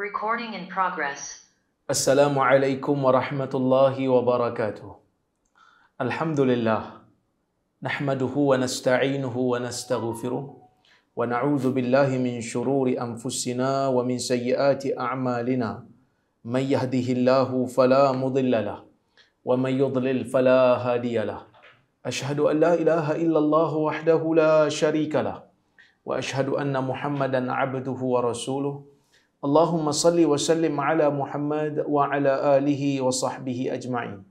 Recording in progress. Assalamualaikum warahmatullahi wabarakatuh. Alhamdulillah. Nahmaduhu wa nasta'inuhu wa nastaghfiruh. Wa na'udzu billahi min syururi anfusina wa min sayyiati a'malina. Man yahdihillahu fala mudilla lahu wa man yudlil fala hadiya lahu. Ashhadu an la ilaha illallah wahdahu la syarika lahu wa ashhadu anna Muhammadan 'abduhu wa rasuluh. Allahumma salli wa sallim ala Muhammad wa ala alihi wa sahbihi ajma'in.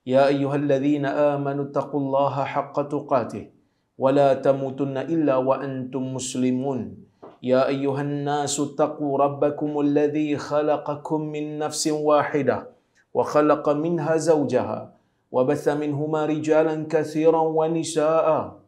Ya ayyuhalladzina amanu taqullaha haqqa tuqatih wa la tamutunna illa wa antum muslimun. Ya ayyuhan nasu taqu rabbakumul ladzi khalaqakum min nafsin wahidah wa khalaqa minha zawjaha wa batha minhuma rijalan katsiran wa nisaa'a.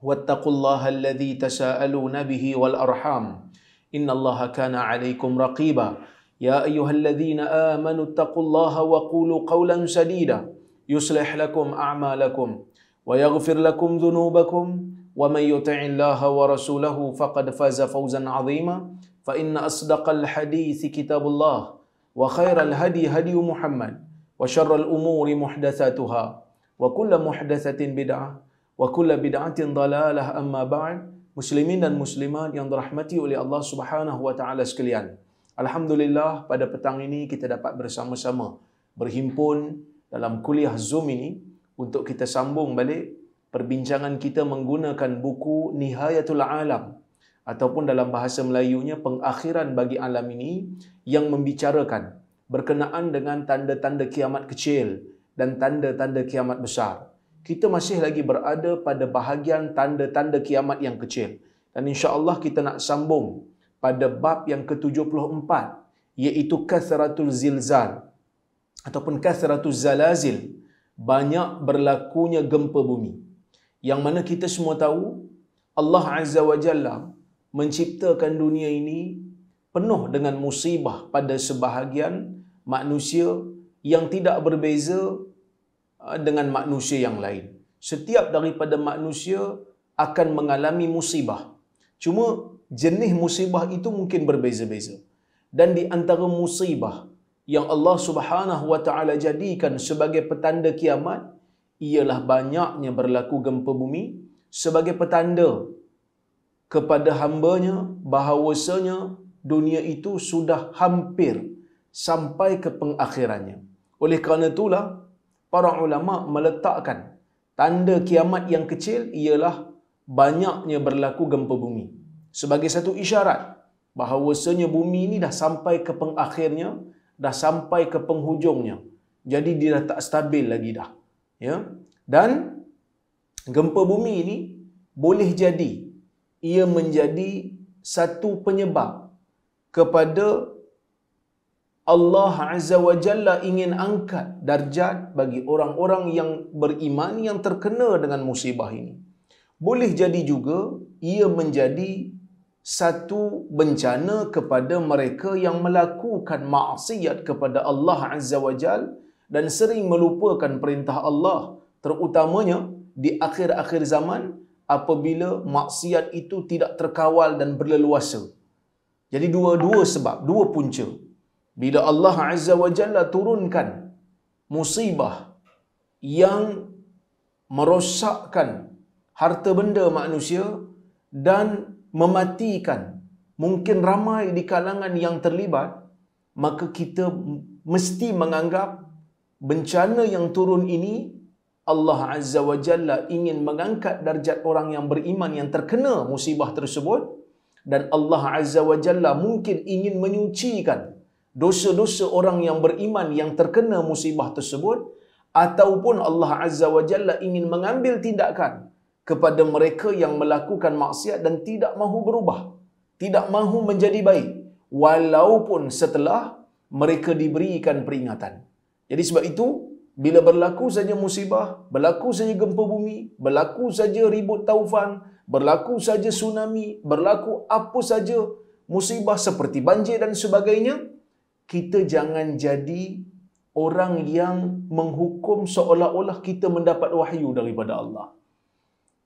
Wattaqullaha alladzi tasaaluna bihi wal arham. Innallaha kana 'alaikum raqiba. Ya ayyuhalladzina amanu taqullaha wa qulu qawlan sadida yuslih lakum a'malakum wa yaghfir lakum dhunubakum wa man yuti'illaha wa rasulahu faqad faza fawzan 'azima. Fa inna asdaqal hadithi kitabullah wa khairal hadi hadi Muhammad wa syarral umuri muhdatsatuha wa kullu muhdatsatin bid'ah wa kullu bid'atin dhalalah. Amma ba'd. Muslimin dan muslimat yang dirahmati oleh Allah Subhanahu wa taala sekalian. Alhamdulillah, pada petang ini kita dapat bersama-sama berhimpun dalam kuliah Zoom ini untuk kita sambung balik perbincangan kita menggunakan buku Nihayatul Alam ataupun dalam bahasa Melayunya Pengakhiran bagi Alam ini, yang membicarakan berkenaan dengan tanda-tanda kiamat kecil dan tanda-tanda kiamat besar. Kita masih lagi berada pada bahagian tanda-tanda kiamat yang kecil. Dan insya-Allah kita nak sambung pada bab yang ke-74, iaitu kathratul zilzal ataupun kathratul zalazil, banyak berlakunya gempa bumi. Yang mana kita semua tahu Allah Azza wa Jalla menciptakan dunia ini penuh dengan musibah pada sebahagian manusia yang tidak berbeza dengan manusia yang lain. Setiap daripada manusia akan mengalami musibah. Cuma jenis musibah itu mungkin berbeza-beza. Dan di antara musibah yang Allah Subhanahu wa taala jadikan sebagai petanda kiamat ialah banyaknya berlaku gempa bumi sebagai petanda kepada hamba-Nya bahawasanya dunia itu sudah hampir sampai ke pengakhirannya. Oleh kerana itulah para ulama meletakkan tanda kiamat yang kecil ialah banyaknya berlaku gempa bumi sebagai satu isyarat bahawasanya bumi ini dah sampai ke pengakhirnya, dah sampai ke penghujungnya. Jadi dia dah tak stabil lagi dah. Ya. Dan gempa bumi ini boleh jadi ia menjadi satu penyebab kepada Allah Azza wa Jalla ingin angkat darjat bagi orang-orang yang beriman yang terkena dengan musibah ini. Boleh jadi juga ia menjadi satu bencana kepada mereka yang melakukan maksiat kepada Allah Azza wa Jalla dan sering melupakan perintah Allah, terutamanya di akhir-akhir zaman apabila maksiat itu tidak terkawal dan berleluasa. Jadi dua sebab, dua punca. Bila Allah Azza wa Jalla turunkan musibah yang merosakkan harta benda manusia dan mematikan mungkin ramai di kalangan yang terlibat, maka kita mesti menganggap bencana yang turun ini Allah Azza wa Jalla ingin mengangkat darjat orang yang beriman yang terkena musibah tersebut, dan Allah Azza wa Jalla mungkin ingin menyucikan dosa-dosa orang yang beriman yang terkena musibah tersebut, ataupun Allah Azza wa Jalla ingin mengambil tindakan kepada mereka yang melakukan maksiat dan tidak mahu berubah, tidak mahu menjadi baik walaupun setelah mereka diberikan peringatan. Jadi sebab itu bila berlaku saja musibah, berlaku saja gempa bumi, berlaku saja ribut taufan, berlaku saja tsunami, berlaku apa saja musibah seperti banjir dan sebagainya, kita jangan jadi orang yang menghukum seolah-olah kita mendapat wahyu daripada Allah.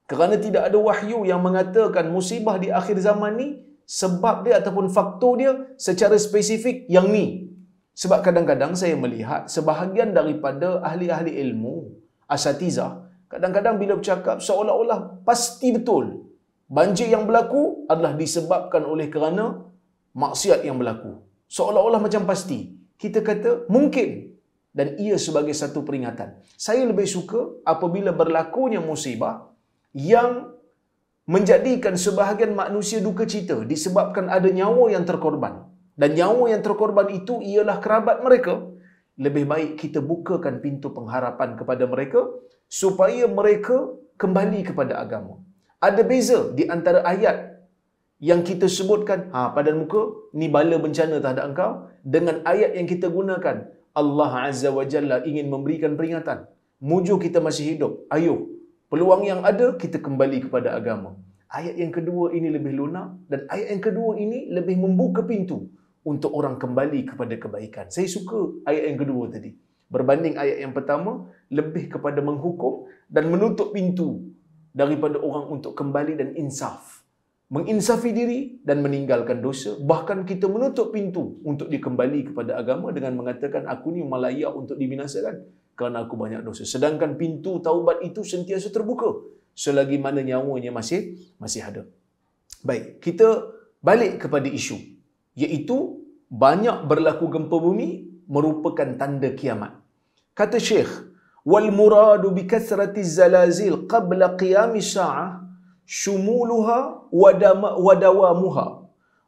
Kerana tidak ada wahyu yang mengatakan musibah di akhir zaman ni sebab dia ataupun faktor dia secara spesifik yang ni. Sebab kadang-kadang saya melihat sebahagian daripada ahli-ahli ilmu, asatizah, kadang-kadang bila bercakap seolah-olah pasti betul banjir yang berlaku adalah disebabkan oleh kerana maksiat yang berlaku. Seolah-olah macam pasti. Kita kata mungkin, dan ia sebagai satu peringatan. Saya lebih suka apabila berlakunya musibah yang menjadikan sebahagian manusia duka cita disebabkan ada nyawa yang terkorban. Dan nyawa yang terkorban itu ialah kerabat mereka. Lebih baik kita bukakan pintu pengharapan kepada mereka supaya mereka kembali kepada agama. Ada beza di antara ayat yang kita sebutkan, padan muka, ni bala bencana terhadap engkau, dengan ayat yang kita gunakan, Allah Azza wa Jalla ingin memberikan peringatan. Mujur kita masih hidup, ayo, peluang yang ada, kita kembali kepada agama. Ayat yang kedua ini lebih lunak, dan ayat yang kedua ini lebih membuka pintu untuk orang kembali kepada kebaikan. Saya suka ayat yang kedua tadi. Berbanding ayat yang pertama, lebih kepada menghukum dan menutup pintu daripada orang untuk kembali dan insaf. Menginsafi diri dan meninggalkan dosa. Bahkan kita menutup pintu untuk dikembali kepada agama dengan mengatakan, aku ni layak untuk dibinasakan kerana aku banyak dosa. Sedangkan pintu taubat itu sentiasa terbuka selagi mana nyawanya masih ada. Baik, kita balik kepada isu, iaitu banyak berlaku gempa bumi merupakan tanda kiamat. Kata Syekh, wal muradu bi kathratiz zalazil qabla qiyamis sa'ah syumuluha wa dawamuha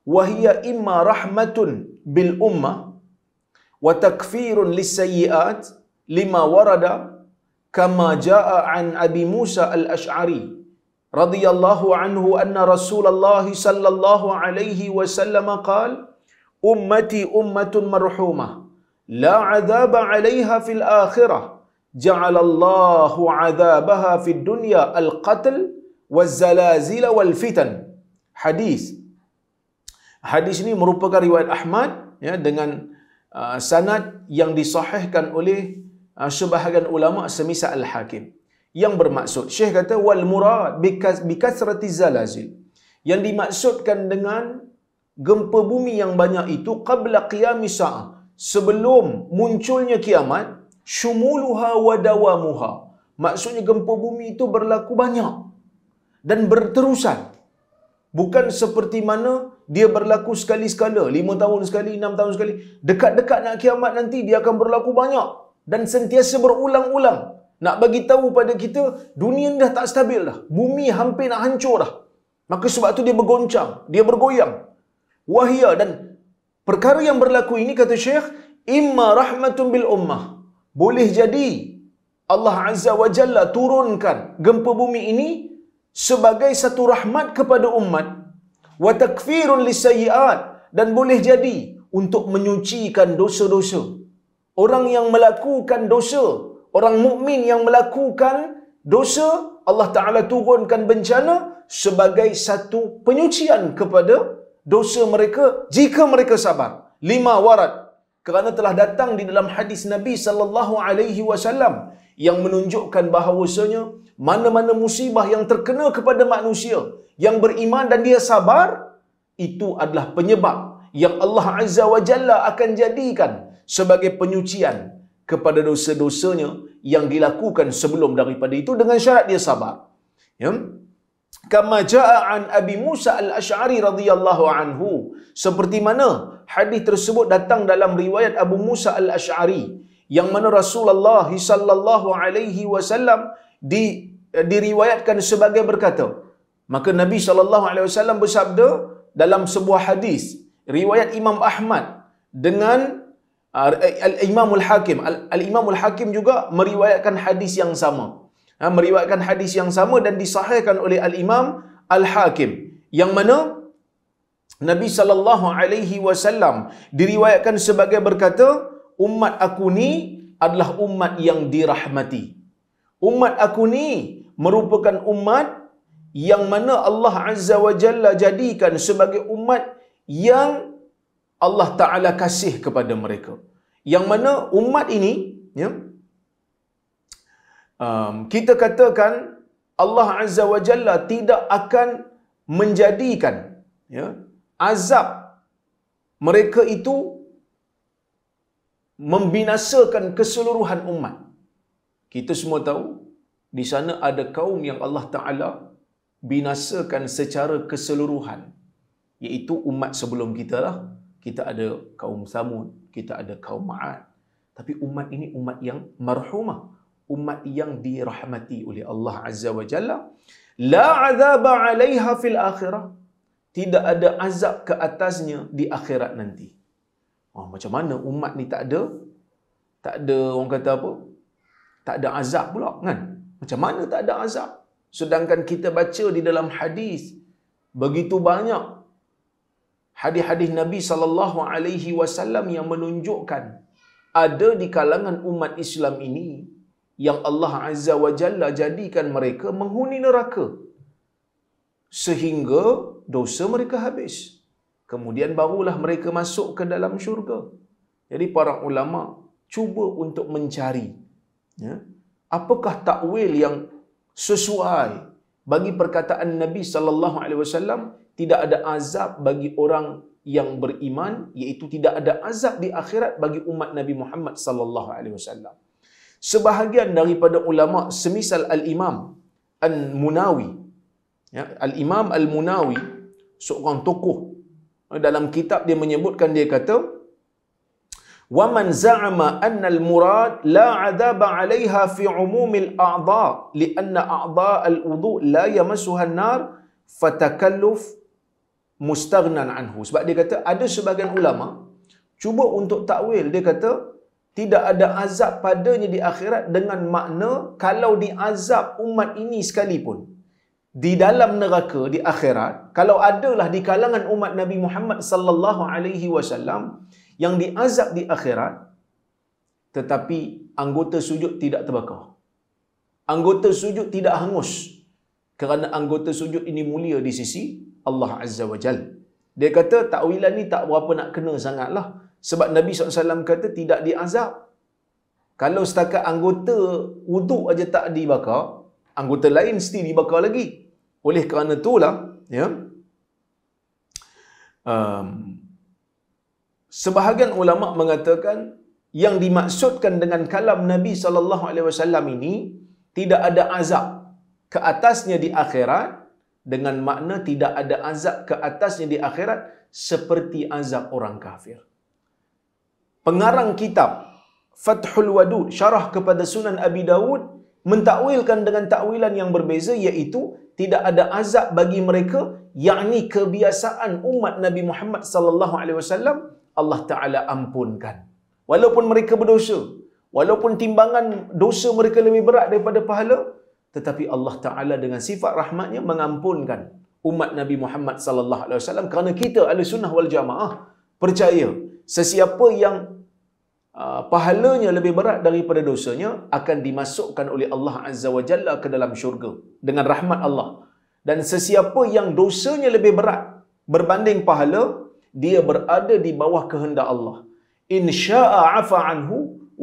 wa hiya imma rahmatun bil ummah wa takfirun lis-sayyi'at lima warada kama jaa an Abi Musa al-Ash'ari radhiyallahu anhu anna Rasulullah sallallahu alaihi wasallam qala ummati ummatun marhumah la 'adzaba 'alaiha fil akhirah ja'alallahu 'adzabaha fid dunya al-qatl waz-zalazil wal fitan. Hadis ini merupakan riwayat Ahmad, ya, dengan sanad yang disahihkan oleh sebahagian ulama semisal Al-Hakim. Yang bermaksud, Syekh kata wal murad bi kasratiz zalazil, yang dimaksudkan dengan gempa bumi yang banyak itu qabla qiyamis sa'ah, sebelum munculnya kiamat, syumuluha wa dawamuha, maksudnya gempa bumi itu berlaku banyak dan berterusan. Bukan seperti mana dia berlaku sekali-sekala, 5 tahun sekali, 6 tahun sekali. Dekat-dekat nak kiamat nanti dia akan berlaku banyak dan sentiasa berulang-ulang. Nak bagi tahu pada kita, dunia ni dah tak stabil dah. Bumi hampir nak hancur dah. Maka sebab tu dia bergoncang, dia bergoyang. Wahia, dan perkara yang berlaku ini, kata Syekh, imma rahmatun bil ummah. Boleh jadi Allah Azza wa Jalla turunkan gempa bumi ini sebagai satu rahmat kepada umat, wa takfirun lisayyi'at, dan boleh jadi untuk menyucikan dosa-dosa. Orang yang melakukan dosa, orang mukmin yang melakukan dosa, Allah Ta'ala turunkan bencana sebagai satu penyucian kepada dosa mereka jika mereka sabar. 5 warad, kerana telah datang di dalam hadis Nabi sallallahu alaihi wasallam yang menunjukkan bahawasanya mana-mana musibah yang terkena kepada manusia yang beriman dan dia sabar, itu adalah penyebab yang Allah Azza wa Jalla akan jadikan sebagai penyucian kepada dosa-dosanya yang dilakukan sebelum daripada itu dengan syarat dia sabar. Ya. Kama jaa an Abi Musa al-Ash'ari radhiyallahu anhu, seperti mana hadis tersebut datang dalam riwayat Abu Musa al-Ash'ari, yang mana Rasulullah sallallahu alaihi wasallam diriwayatkan sebagai berkata, maka Nabi sallallahu alaihi wasallam bersabda dalam sebuah hadis riwayat Imam Ahmad dengan Al-Imam Al-Hakim. Al-Imam Al-Hakim juga meriwayatkan hadis yang sama. Meriwayatkan hadis yang sama dan disahihkan oleh Al-Imam Al-Hakim, yang mana Nabi sallallahu alaihi wasallam diriwayatkan sebagai berkata, umat aku ni adalah umat yang dirahmati. Umat aku ni merupakan umat yang mana Allah Azza wa Jalla jadikan sebagai umat yang Allah Ta'ala kasih kepada mereka. Yang mana umat ini, ya, kita katakan Allah Azza wa Jalla tidak akan menjadikan, ya, azab mereka itu membinasakan keseluruhan umat. Kita semua tahu di sana ada kaum yang Allah Ta'ala binasakan secara keseluruhan, iaitu umat sebelum kita lah. Kita ada kaum Samud, kita ada kaum Ma'ad. Tapi umat ini umat yang marhumah, umat yang dirahmati oleh Allah Azza wa Jalla. La azaba 'alaiha fil akhirah. Tidak ada azab ke atasnya di akhirat nanti. Macam mana umat ni tak ada orang kata apa? Tak ada azab pula kan? Macam mana tak ada azab? Sedangkan kita baca di dalam hadis begitu banyak hadis-hadis Nabi sallallahu alaihi wasallam yang menunjukkan ada di kalangan umat Islam ini yang Allah Azza wa Jalla jadikan mereka menghuni neraka sehingga dosa mereka habis. Kemudian barulah mereka masuk ke dalam syurga. Jadi para ulama cuba untuk mencari apakah takwil yang sesuai bagi perkataan Nabi sallallahu alaihi wasallam, tidak ada azab bagi orang yang beriman, iaitu tidak ada azab di akhirat bagi umat Nabi Muhammad sallallahu alaihi wasallam. Sebahagian daripada ulama semisal Al-Imam Al-Munawi, Al-Imam Al-Munawi seorang tokoh dalam kitab dia menyebutkan, dia kata wa man za'ama anna al-murad la 'adaba 'alayha fi 'umumil a'dha li'anna a'dha al-wudu' la yamassuha an-nar fatakalluf mustaghnan anhu. Sebab dia kata ada sebahagian ulama cuba untuk takwil, dia kata tidak ada azab padanya di akhirat dengan makna kalau diazab umat ini sekalipun di dalam neraka di akhirat, kalau adalah di kalangan umat Nabi Muhammad sallallahu alaihi wasallam yang diazab di akhirat, tetapi anggota sujud tidak terbakar, anggota sujud tidak hangus, kerana anggota sujud ini mulia di sisi Allah Azza wa Jal. Dia kata takwilan ni tak berapa nak kena sangatlah, sebab Nabi SAW kata tidak diazab. Kalau setakat anggota wuduk aja tak dibakar, anggota lain mesti dibakar lagi. Oleh kerana itulah sebahagian ulama mengatakan yang dimaksudkan dengan kalam Nabi sallallahu alaihi wasallam ini tidak ada azab ke atasnya di akhirat dengan makna tidak ada azab ke atasnya di akhirat seperti azab orang kafir. Pengarang kitab Fathul Wadud syarah kepada Sunan Abi Dawud mentakwilkan dengan takwilan yang berbeza, iaitu tidak ada azab bagi mereka, yakni kebiasaan umat Nabi Muhammad sallallahu alaihi wasallam Allah Taala ampunkan walaupun mereka berdosa, walaupun timbangan dosa mereka lebih berat daripada pahala, tetapi Allah Taala dengan sifat rahmatnya mengampunkan umat Nabi Muhammad sallallahu alaihi wasallam. Kerana kita Ahlussunnah wal Jamaah percaya sesiapa yang pahalanya lebih berat daripada dosanya akan dimasukkan oleh Allah Azza wa Jalla ke dalam syurga dengan rahmat Allah. Dan sesiapa yang dosanya lebih berat berbanding pahala, dia berada di bawah kehendak Allah. In syaa 'afa anhu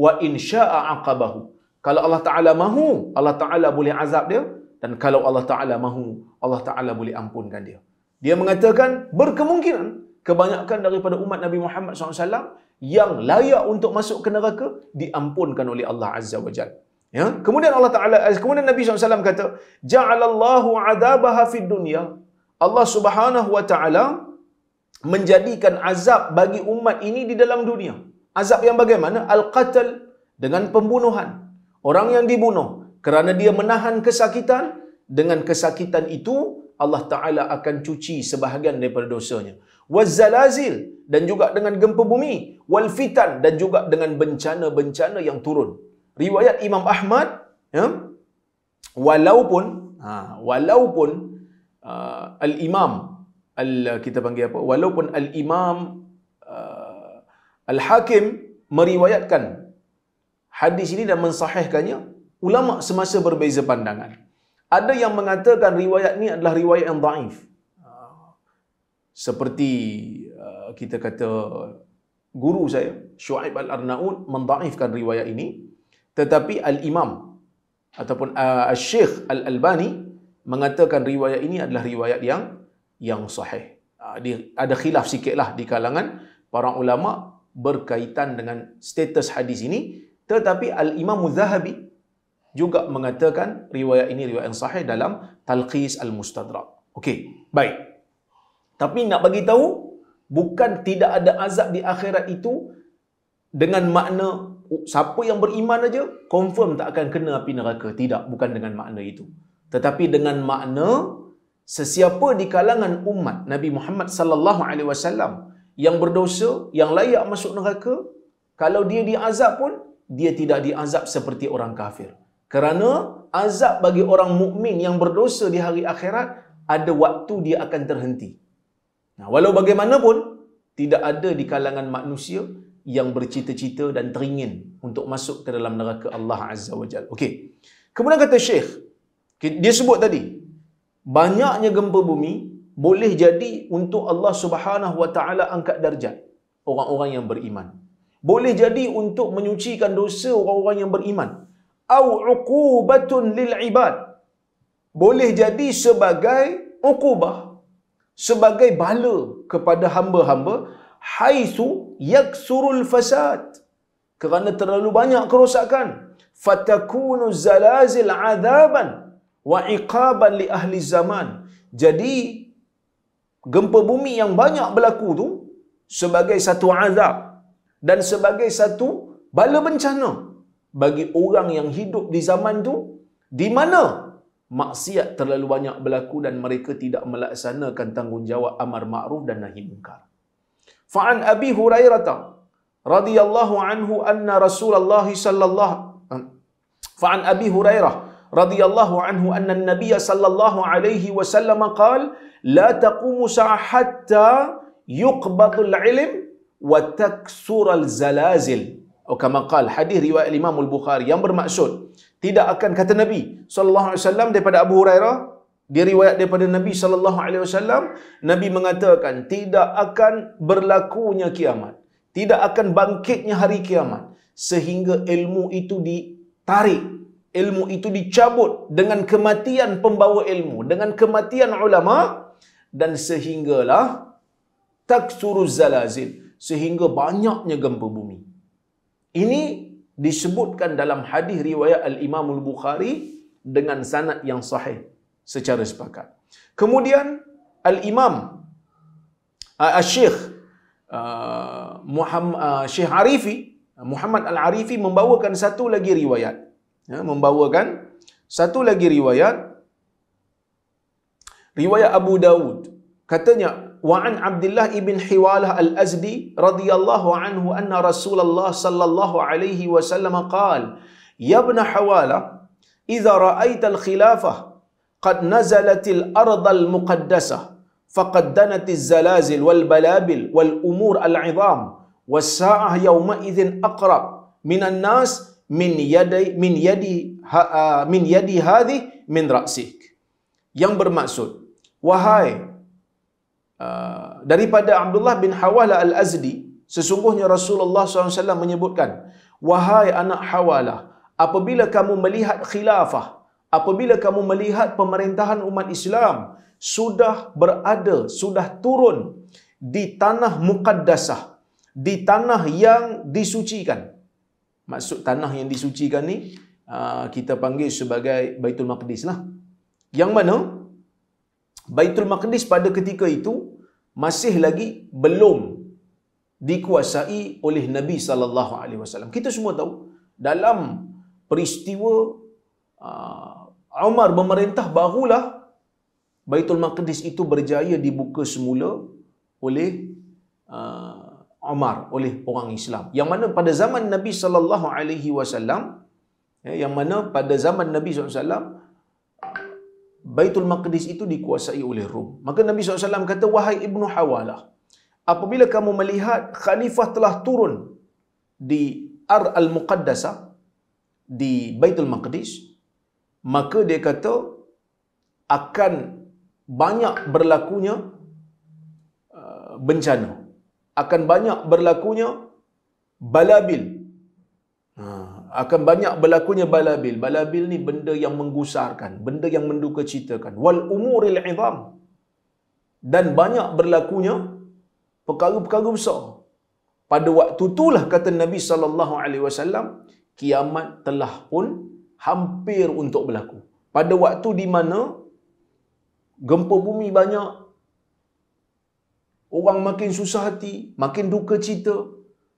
wa in syaa 'aqabahu. Kalau Allah Taala mahu, Allah Taala boleh azab dia, dan kalau Allah Taala mahu, Allah Taala boleh ampunkan dia. Dia mengatakan berkemungkinan kebanyakan daripada umat Nabi Muhammad SAW yang layak untuk masuk ke neraka diampunkan oleh Allah Azza wa Jalla. Kemudian kemudian Nabi SAW kata, ja'alallahu 'adabaha fid dunya. Allah Subhanahu wa taala menjadikan azab bagi umat ini di dalam dunia. Azab yang bagaimana? Al-qatl, dengan pembunuhan. Orang yang dibunuh kerana dia menahan kesakitan, dengan kesakitan itu Allah Ta'ala akan cuci sebahagian daripada dosanya. Wazzalazil, dan juga dengan gempa bumi. Wal fitan, dan juga dengan bencana-bencana yang turun. Riwayat Imam Ahmad, walaupun al-Imam kita panggil apa? Walaupun al-Imam Al-Hakim meriwayatkan hadis ini dan mensahihkannya, ulama semasa berbeza pandangan. Ada yang mengatakan riwayat ini adalah riwayat yang dhaif. Seperti kita kata guru saya Syuaib Al-Arnaud mendhaifkan riwayat ini, tetapi Al-Imam ataupun Al-Syekh Al-Albani mengatakan riwayat ini adalah riwayat yang sahih. ada khilaf sikitlah di kalangan para ulama berkaitan dengan status hadis ini, tetapi Al-Imam Az-Zahabi juga mengatakan riwayat ini riwayat yang sahih dalam Talqis Al-Mustadrak. Okey, baik. Tapi nak bagi tahu, bukan tidak ada azab di akhirat itu dengan makna siapa yang beriman aja confirm tak akan kena api neraka. Tidak, bukan dengan makna itu. Tetapi dengan makna sesiapa di kalangan umat Nabi Muhammad sallallahu alaihi wasallam yang berdosa, yang layak masuk neraka, kalau dia diazab pun dia tidak diazab seperti orang kafir. Kerana azab bagi orang mukmin yang berdosa di hari akhirat ada waktu dia akan terhenti. Nah, walau bagaimanapun tidak ada di kalangan manusia yang bercita-cita dan teringin untuk masuk ke dalam neraka Allah Azza wa Jalla. Okey. Kemudian kata Syekh, dia sebut tadi, banyaknya gempa bumi boleh jadi untuk Allah Subhanahu wa taala angkat darjat orang-orang yang beriman. Boleh jadi untuk menyucikan dosa orang-orang yang beriman. Au uqubatun lil ibad. Boleh jadi sebagai uqubah, sebagai bala kepada hamba-hamba, haitsu yaksurul fasad, kerana terlalu banyak kerosakan, fatakunu zalazil adaban wa iqaban li ahli zaman. Jadi gempa bumi yang banyak berlaku tu sebagai satu azab dan sebagai satu bala bencana bagi orang yang hidup di zaman tu di mana maksiat terlalu banyak berlaku dan mereka tidak melaksanakan tanggungjawab amar ma'ruf dan nahi munkar. Fa'an Abi Hurairah radhiyallahu anhu anna Rasulullah sallallahu Fa'an Abi Hurairah radhiyallahu anhu anna an-nabiy sallallahu alaihi wasallam qala la taqumu sa'a hatta yuqbadul ilm wa taksurul zalazil. Atau kama qala, hadis riwayat Imam Al-Bukhari yang bermaksud tidak akan, kata Nabi sallallahu alaihi wasallam daripada Abu Hurairah, dia riwayat daripada Nabi sallallahu alaihi wasallam, Nabi mengatakan tidak akan berlakunya kiamat, tidak akan bangkitnya hari kiamat sehingga ilmu itu ditarik, ilmu itu dicabut dengan kematian pembawa ilmu, dengan kematian ulama, dan sehinggalah taksuruz zalazil, sehingga banyaknya gempa bumi. Ini disebutkan dalam hadis riwayat Al-Imam Al-Bukhari dengan sanad yang sahih secara sepakat. Kemudian Al-Imam Al-Syekh Syekh Arifi, Muhammad Al-Arifi membawakan satu lagi riwayat. Membawakan satu lagi riwayat Abu Dawud. Katanya, wa an Abdullah ibn Hiwalah al-Azdi radhiyallahu anhu anna Rasulullah sallallahu alaihi wasallam qala, ya ibn Hiwalah, idza ra'aita al-khilafah qad nazalatil ardal muqaddasah faqad danatil zalazil wal balabil wal umur al-'idham was sa'ah yawma idzin aqrab minan nas min yadi hadhi min ra'sik. Yang bermaksud, wahai daripada Abdullah bin Hawalah Al-Azdi, sesungguhnya Rasulullah SAW menyebutkan, wahai anak Hawalah, apabila kamu melihat khilafah, apabila kamu melihat pemerintahan umat Islam sudah berada, sudah turun di tanah muqaddasah, di tanah yang disucikan. Maksud tanah yang disucikan ni kita panggil sebagai Baitul Maqdis lah. Yang mana Baitul Maqdis pada ketika itu masih lagi belum dikuasai oleh Nabi sallallahu alaihi wasallam. Kita semua tahu dalam peristiwa Umar memerintah, barulah Baitul Maqdis itu berjaya dibuka semula oleh Umar, oleh orang Islam. Yang mana pada zaman Nabi sallallahu alaihi wasallam, yang mana pada zaman Nabi sallallahu alaihi wasallam Baitul Maqdis itu dikuasai oleh Rom. Maka Nabi SAW kata, wahai Ibnu Hawalah, apabila kamu melihat khalifah telah turun di Al-Muqaddasah, di Baitul Maqdis, maka dia kata akan banyak berlakunya bencana, akan banyak berlakunya balabil. Akan banyak berlakunya balabil. Balabil ni benda yang menggusarkan, benda yang menduka citakan. Wal umuril 'idham, dan banyak berlakunya perkara-perkara besar. Pada waktu itulah kata Nabi sallallahu alaihi wasallam, kiamat telah pun hampir untuk berlaku. Pada waktu di mana gempa bumi banyak, orang makin susah hati, makin duka cita.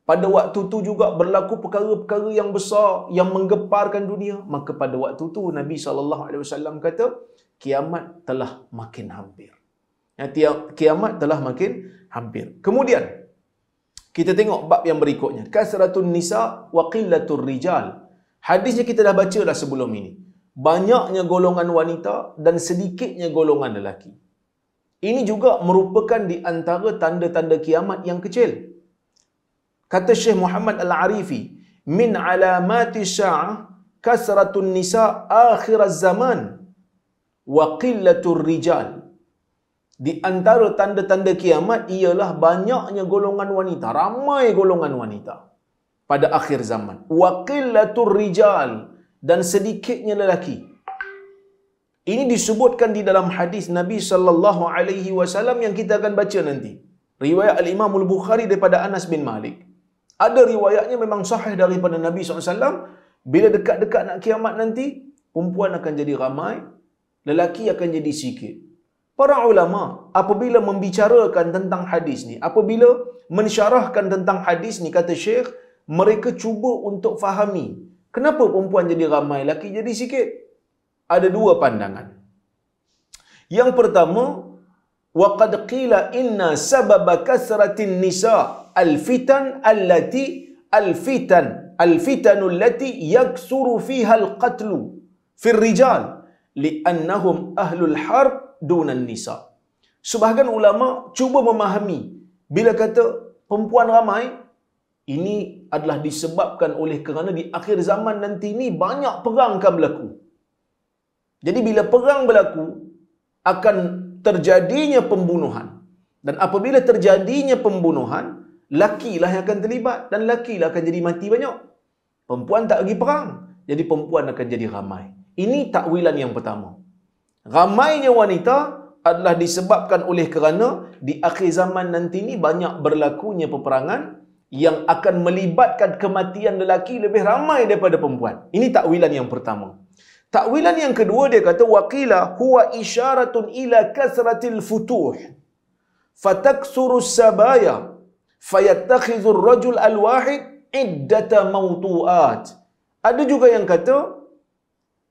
Pada waktu itu juga berlaku perkara-perkara yang besar yang menggeparkan dunia. Maka pada waktu itu Nabi SAW kata, kiamat telah makin hampir. Kiamat telah makin hampir. Kemudian, kita tengok bab yang berikutnya. Kasratun nisa wa qillatur rijal. Hadisnya kita dah baca dah sebelum ini. Banyaknya golongan wanita dan sedikitnya golongan lelaki. Ini juga merupakan di antara tanda-tanda kiamat yang kecil. Kata Syekh Muhammad Al-Arifi, min alamati sa'ah kasratun nisa akhir zaman wa qillatur rijal. Di antara tanda-tanda kiamat ialah banyaknya golongan wanita, ramai golongan wanita pada akhir zaman. Wa qillatur rijal, dan sedikitnya lelaki. Ini disebutkan di dalam hadis Nabi sallallahu alaihi wasallam yang kita akan baca nanti. Riwayat Al-Imam Al-Bukhari daripada Anas bin Malik. Ada riwayatnya memang sahih daripada Nabi SAW. Bila dekat-dekat nak kiamat nanti, perempuan akan jadi ramai, lelaki akan jadi sikit. Para ulama apabila membicarakan tentang hadis ni, apabila mensyarahkan tentang hadis ni, kata Syekh, mereka cuba untuk fahami kenapa perempuan jadi ramai, lelaki jadi sikit. Ada dua pandangan. Yang pertama, waqad qila inna sababa kasratin nisa al-fitan allati yaksuru fiha al-qatlu fi rijal li'annahum ahlul harb dunan nisa. Sebahagian ulama cuba memahami bila kata perempuan ramai, ini adalah disebabkan oleh kerana di akhir zaman nanti ni banyak perang akan berlaku. Jadi bila perang berlaku, akan terjadinya pembunuhan. Dan apabila terjadinya pembunuhan, lakilah yang akan terlibat dan lakilah akan jadi mati banyak. Perempuan tak pergi perang, jadi perempuan akan jadi ramai. Ini takwilan yang pertama. Ramainya wanita adalah disebabkan oleh kerana di akhir zaman nanti ni banyak berlakunya peperangan yang akan melibatkan kematian lelaki lebih ramai daripada perempuan. Ini takwilan yang pertama. Takwilan yang kedua, dia kata waqila huwa isyaratun ila kasratil futuh fataksuru sabaya fayattakhidhu ar-rajul al-wahid iddata mawtu'at. Ada juga yang kata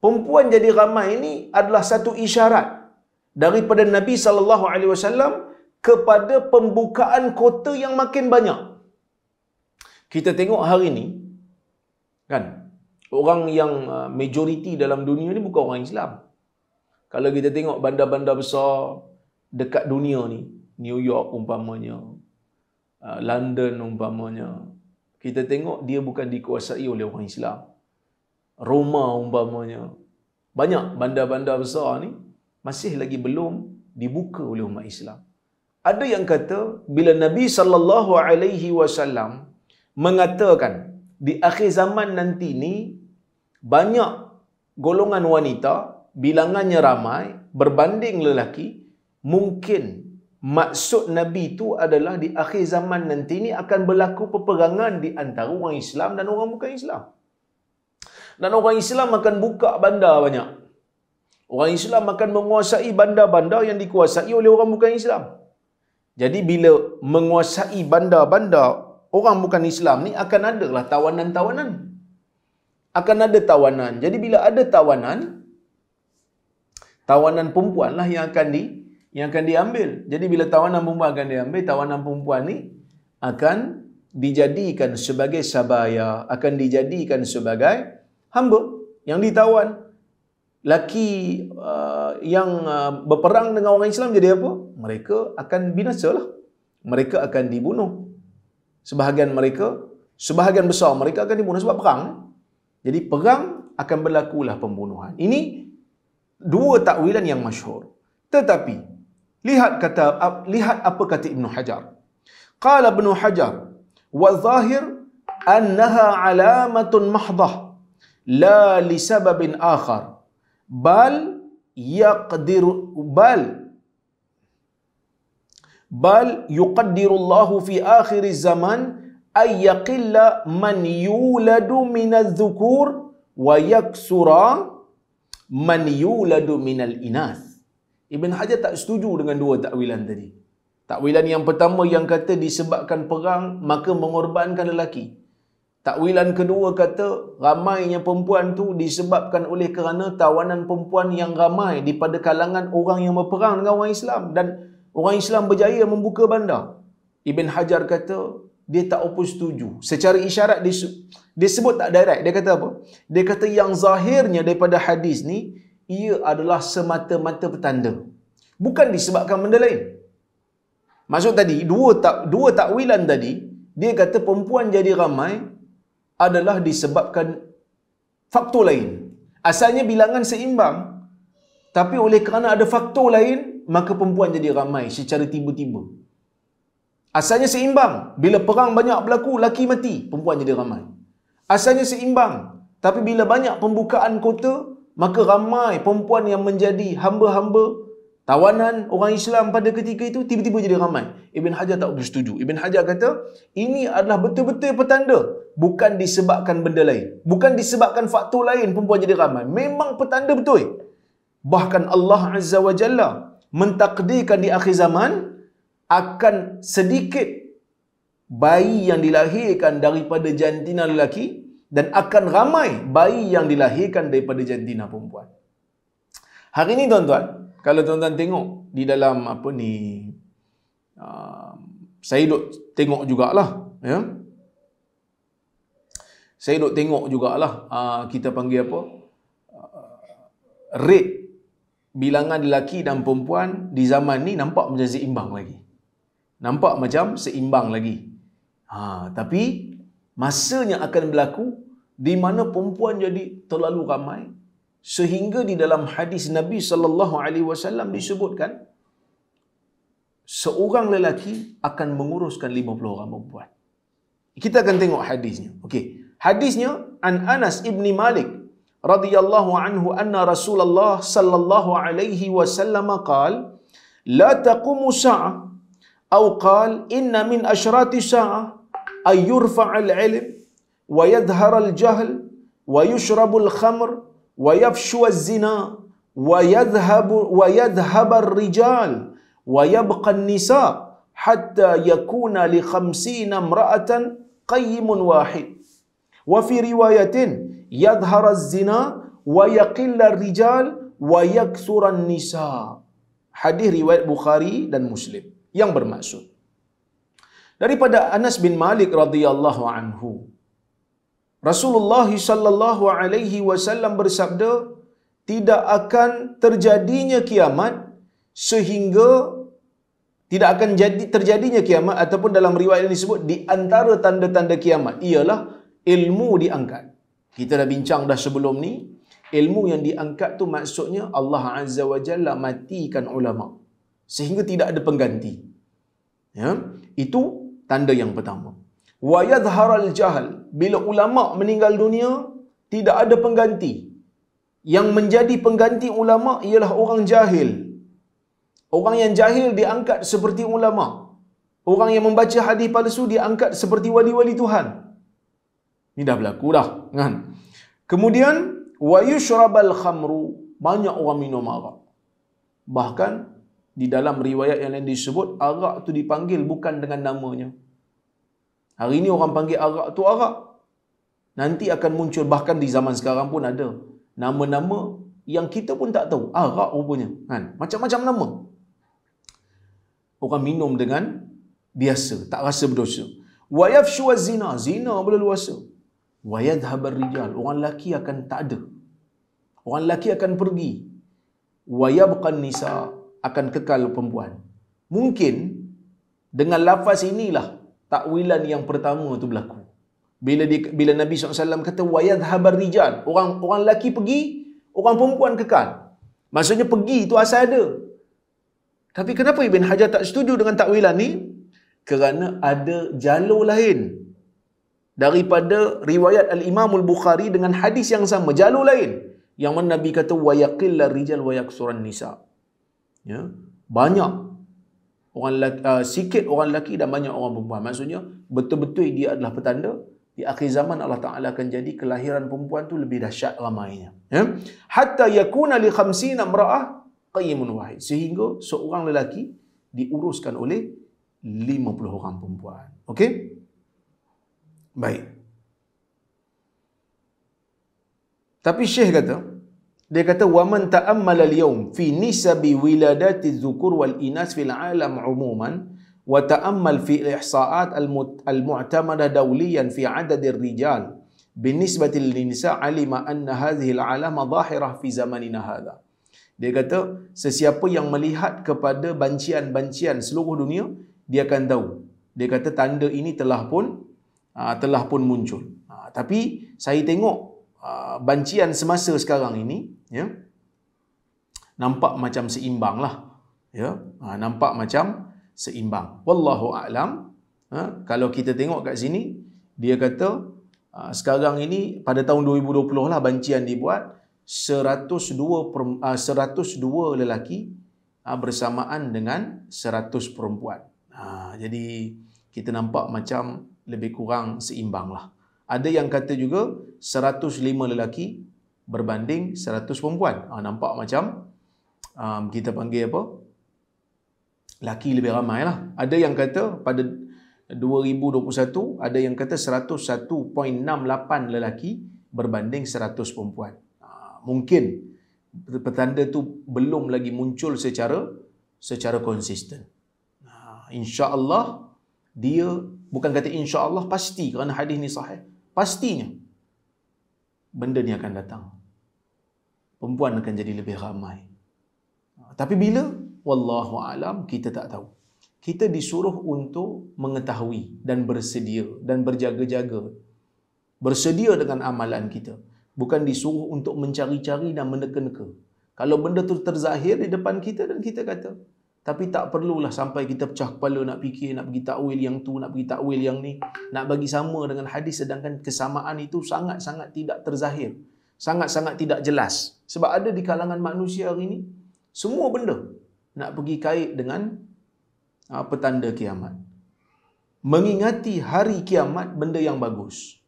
perempuan jadi ramai ini adalah satu isyarat daripada Nabi sallallahu alaihi wasallam kepada pembukaan kota yang makin banyak. Kita tengok hari ni kan, orang yang majoriti dalam dunia ni bukan orang Islam. Kalau kita tengok bandar-bandar besar dekat dunia ni, New York umpamanya, London umpamanya, kita tengok dia bukan dikuasai oleh orang Islam. Roma umpamanya, banyak bandar-bandar besar ni masih lagi belum dibuka oleh umat Islam. Ada yang kata bila Nabi sallallahu alaihi wasallam mengatakan di akhir zaman nanti ni banyak golongan wanita, bilangannya ramai berbanding lelaki, mungkin maksud Nabi itu adalah di akhir zaman nanti ni akan berlaku peperangan di antara orang Islam dan orang bukan Islam. Dan orang Islam akan buka bandar banyak. Orang Islam akan menguasai bandar-bandar yang dikuasai oleh orang bukan Islam. Jadi bila menguasai bandar-bandar orang bukan Islam ni, akan adalah tawanan-tawanan. Akan ada tawanan. Jadi bila ada tawanan, tawanan perempuan lah yang akan diambil. Jadi bila tawanan perempuan akan diambil, tawanan perempuan ni akan dijadikan sebagai sabaya, akan dijadikan sebagai hamba yang ditawan. Laki yang berperang dengan orang Islam jadi apa? Mereka akan binasa lah. Mereka akan dibunuh. Sebahagian besar mereka akan dibunuh sebab perang. Jadi perang akan berlakulah pembunuhan. Ini dua takwilan yang masyhur. Tetapi lihat apa kata Ibn Hajar. Qala Ibn Hajar, wa zahir annaha alamatun mahdah la li sababin akhar bal bal yuqaddirullahu fi akhir zaman ay yaqilla man yuladu minadh dhukur wa yaksura man yuladu minal inas. Ibn Hajar tak setuju dengan dua takwilan tadi. Takwilan yang pertama yang kata disebabkan perang maka mengorbankan lelaki. Takwilan kedua kata ramainya perempuan tu disebabkan oleh kerana tawanan perempuan yang ramai daripada kalangan orang yang berperang dengan orang Islam dan orang Islam berjaya membuka bandar. Ibn Hajar kata dia tak apa setuju. Secara isyarat dia sebut tak direct. Dia kata apa? Dia kata yang zahirnya daripada hadis ni ia adalah semata-mata petanda. Bukan disebabkan benda lain. Maksud tadi dua takwilan tadi dia kata perempuan jadi ramai adalah disebabkan faktor lain. Asalnya bilangan seimbang, tapi oleh kerana ada faktor lain, maka perempuan jadi ramai secara tiba-tiba. Asalnya seimbang, bila perang banyak berlaku, laki mati, perempuan jadi ramai. Asalnya seimbang, tapi bila banyak pembukaan kota, maka ramai perempuan yang menjadi hamba-hamba tawanan orang Islam pada ketika itu tiba-tiba jadi ramai. Ibn Hajar tak bersetuju. Ibn Hajar kata ini adalah betul-betul petanda, bukan disebabkan benda lain, bukan disebabkan faktor lain perempuan jadi ramai. Memang petanda betul. Bahkan Allah Azza wa Jalla mentakdirkan di akhir zaman akan sedikit bayi yang dilahirkan daripada jantina lelaki dan akan ramai bayi yang dilahirkan daripada jantina perempuan. Hari ini tuan-tuan, kalau tuan-tuan tengok di dalam saya duk tengok jugalah, ya. Saya duk tengok jugalah, kita panggil apa? Rate bilangan lelaki dan perempuan di zaman ni nampak macam seimbang lagi. Nampak macam seimbang lagi. Tapi masanya akan berlaku di mana perempuan jadi terlalu ramai sehingga di dalam hadis Nabi sallallahu alaihi wasallam disebutkan seorang lelaki akan menguruskan 50 orang perempuan. Kita akan tengok hadisnya. Okey. Hadisnya an Anas ibni Malik radhiyallahu anhu anna Rasulullah sallallahu alaihi wasallam qala la taqumu sa'ah aw qala inna min asyrati sa'ah ay yurfa'al 'ilm wa yadhharal jahl wa yushrabul khamr wa yafshu az-zina wa yadhhabu ar-rijal wa yabqa an-nisa hatta yakuna li 50 imra'atan qayyimun wahid wa fi riwayatin yadhhar az-zina wa yaqilla ar-rijal wa yakthura an-nisa. Hadis riwayat Bukhari dan Muslim yang bermaksud daripada Anas bin Malik radhiyallahu anhu, Rasulullah sallallahu alaihi wasallam bersabda, tidak akan terjadinya kiamat sehingga tidak akan terjadinya kiamat, ataupun dalam riwayat ini disebut di antara tanda-tanda kiamat ialah ilmu diangkat. Kita dah bincang dah sebelum ni, ilmu yang diangkat tu maksudnya Allah Azza wa Jalla matikan ulama sehingga tidak ada pengganti. Ya, itu tanda yang pertama. Wa yadhharal jahl, bila ulama meninggal dunia tidak ada pengganti. Yang menjadi pengganti ulama ialah orang jahil. Orang yang jahil diangkat seperti ulama. Orang yang membaca hadis palsu diangkat seperti wali-wali Tuhan. Ini dah berlaku dah, kan? Kemudian wa yushrabal khamru, banyak orang minum arak. Bahkan di dalam riwayat yang lain disebut arak tu dipanggil bukan dengan namanya. Hari ini orang panggil arak tu arak. Nanti akan muncul, bahkan di zaman sekarang pun ada nama-nama yang kita pun tak tahu. Arak rupanya, kan? Macam-macam nama. Orang minum dengan biasa, tak rasa berdosa. Wa yafshu az-zina, zina berleluasa. Wa yadhhabu ar-rijal, orang lelaki akan tak ada. Orang lelaki akan pergi. Wa yabqa an-nisa, akan kekal perempuan. Mungkin dengan lafaz inilah takwilan yang pertama tu berlaku. Bila Nabi SAW kata wa yadhhabu ar-rijal, orang lelaki pergi, orang perempuan kekal. Maksudnya pergi itu asal ada. Tapi kenapa Ibn Hajar tak setuju dengan takwilan ni? Kerana ada jalur lain daripada riwayat Al-Imam Al-Bukhari dengan hadis yang sama, jalur lain yang mana Nabi kata wa yaqillar rijal wa yaksuran nisa. Ya, banyak sikit orang lelaki dan banyak orang perempuan. Maksudnya betul-betul dia adalah petanda di akhir zaman Allah Taala akan jadi kelahiran perempuan tu lebih dahsyat ramainya. Ya? Hatta yakuna li 50 imra'ah qayyimun wahid, sehingga seorang lelaki diuruskan oleh 50 orang perempuan. Okey? Baik. Tapi Syekh kata, dia kata waman ta'ammala al-yawm fi nisabi wiladati adh-dhukur wal inas fil alam umuman wa ta'ammal fi al-ihsa'at al-mu'tamada dawliyan fi 'adad ar-rijal binisbati lin-nisa 'alima anna hadhihi al-'alama dhahirah fi zamanina hadha. Dia kata sesiapa yang melihat kepada bancian-bancian seluruh dunia, dia akan tahu. Dia kata tanda ini telah pun muncul. Tapi saya tengok bancian semasa sekarang ini, ya, nampak macam seimbang lah, ya, nampak macam seimbang. Wallahu a'lam. Kalau kita tengok kat sini, dia kata sekarang ini pada tahun 2020 lah bancian dibuat 102 lelaki bersamaan dengan 100 perempuan. Jadi kita nampak macam lebih kurang seimbang lah. Ada yang kata juga 105 lelaki berbanding 100 perempuan. Nampak macam kita panggil apa? Laki lebih ramai lah. Ada yang kata pada 2021, ada yang kata 101.68 lelaki berbanding 100 perempuan. Mungkin petanda tu belum lagi muncul secara konsisten. InsyaAllah dia, bukan kata insyaAllah, pasti, kerana hadis ni sahih, pastinya benda ni akan datang. Perempuan akan jadi lebih ramai. Tapi bila? Wallahu alam, kita tak tahu. Kita disuruh untuk mengetahui dan bersedia dan berjaga-jaga. Bersedia dengan amalan kita. Bukan disuruh untuk mencari-cari dan meneka-neka. Kalau benda tu terzahir di depan kita dan kita kata. Tapi tak perlulah sampai kita pecah kepala nak fikir, nak pergi takwil yang tu, nak pergi takwil yang ni, nak bagi sama dengan hadis, sedangkan kesamaan itu sangat-sangat tidak terzahir, sangat-sangat tidak jelas. Sebab ada di kalangan manusia hari ini, semua benda nak pergi kait dengan petanda kiamat. Mengingati hari kiamat benda yang bagus.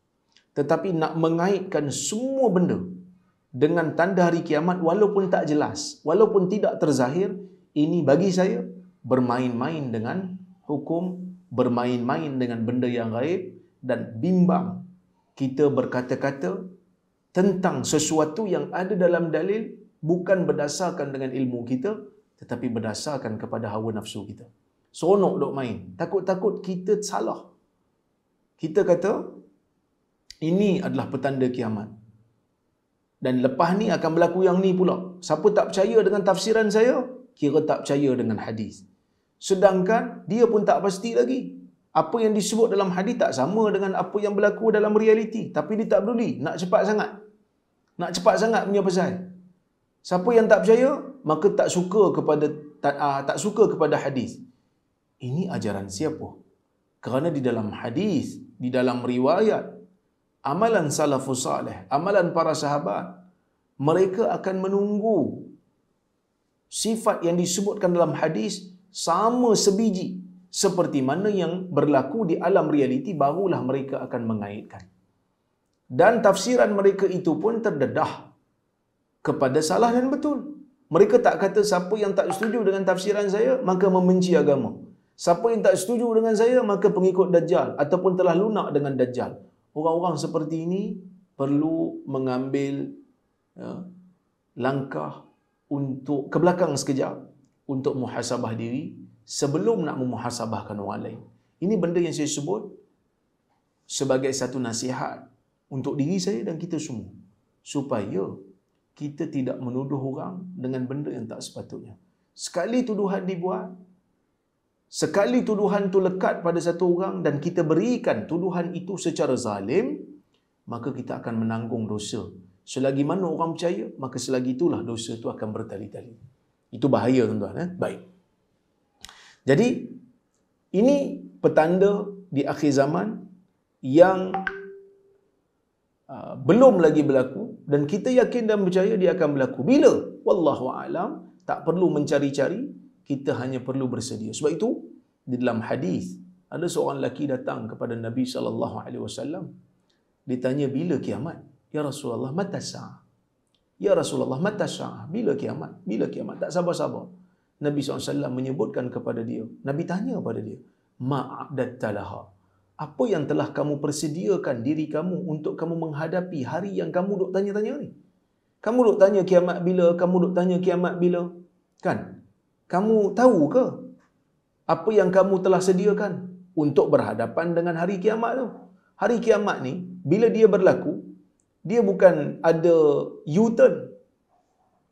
Tetapi nak mengaitkan semua benda dengan tanda hari kiamat walaupun tak jelas, walaupun tidak terzahir, ini bagi saya bermain-main dengan hukum, bermain-main dengan benda yang gaib, dan bimbang kita berkata-kata tentang sesuatu yang ada dalam dalil bukan berdasarkan dengan ilmu kita, tetapi berdasarkan kepada hawa nafsu kita. Seronok duk main, takut-takut kita salah. Kita kata ini adalah petanda kiamat, dan lepas ni akan berlaku yang ni pula. Siapa tak percaya dengan tafsiran saya, kira tak percaya dengan hadis. Sedangkan dia pun tak pasti lagi. Apa yang disebut dalam hadis tak sama dengan apa yang berlaku dalam realiti. Tapi dia tak peduli. Nak cepat sangat. Nak cepat sangat punya pasal. Siapa yang tak percaya, maka tak suka kepada hadis. Ini ajaran siapa? Kerana di dalam hadis, di dalam riwayat, amalan salafus salih, amalan para sahabat, mereka akan menunggu sifat yang disebutkan dalam hadis sama sebiji seperti mana yang berlaku di alam realiti, barulah mereka akan mengaitkan. Dan tafsiran mereka itu pun terdedah kepada salah dan betul. Mereka tak kata siapa yang tak setuju dengan tafsiran saya maka membenci agama. Siapa yang tak setuju dengan saya maka pengikut Dajjal ataupun telah lunak dengan Dajjal. Orang-orang seperti ini perlu mengambil langkah untuk ke belakang sekejap untuk muhasabah diri sebelum nak memuhasabahkan orang lain. Ini benda yang saya sebut sebagai satu nasihat untuk diri saya dan kita semua, supaya kita tidak menuduh orang dengan benda yang tak sepatutnya. Sekali tuduhan dibuat, sekali tuduhan itu lekat pada satu orang dan kita berikan tuduhan itu secara zalim, maka kita akan menanggung dosa. Selagi mana orang percaya, maka selagi itulah dosa itu akan bertali-tali. Itu bahaya, tuan-tuan. Baik. Jadi, ini petanda di akhir zaman yang belum lagi berlaku, dan kita yakin dan percaya dia akan berlaku. Bila? Wallahu a'lam. Tak perlu mencari-cari, kita hanya perlu bersedia. Sebab itu, Di dalam hadis ada seorang lelaki datang kepada Nabi SAW. Ditanya, bila kiamat? Ya Rasulullah, mata sa'ah? Ya Rasulullah, mata sa'ah? Bila kiamat? Bila kiamat? Tak sabar-sabar. Nabi SAW menyebutkan kepada dia. Nabi tanya pada dia, ma'adatta laha? Apa yang telah kamu persediakan diri kamu untuk kamu menghadapi hari yang kamu duk tanya-tanya ni? Kamu duk tanya kiamat bila? Kamu duk tanya kiamat bila? Kan? Kamu tahu ke apa yang kamu telah sediakan untuk berhadapan dengan hari kiamat tu? Hari kiamat ni, bila dia berlaku, dia bukan ada U-turn.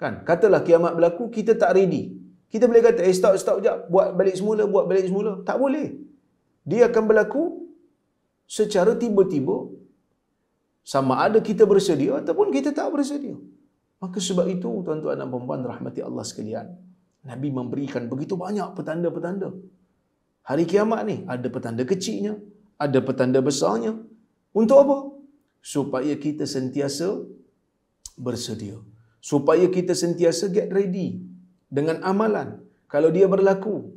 Kan? Katalah kiamat berlaku, kita tak ready. Kita boleh kata, stop sekejap, buat balik semula. Tak boleh. Dia akan berlaku secara tiba-tiba. Sama ada kita bersedia ataupun kita tak bersedia. Maka sebab itu, tuan-tuan dan puan-puan rahmati Allah sekalian, Nabi memberikan begitu banyak petanda-petanda. Hari kiamat ni, ada petanda kecilnya, ada petanda besarnya. Untuk apa? Supaya kita sentiasa bersedia. Supaya kita sentiasa get ready dengan amalan. Kalau dia berlaku,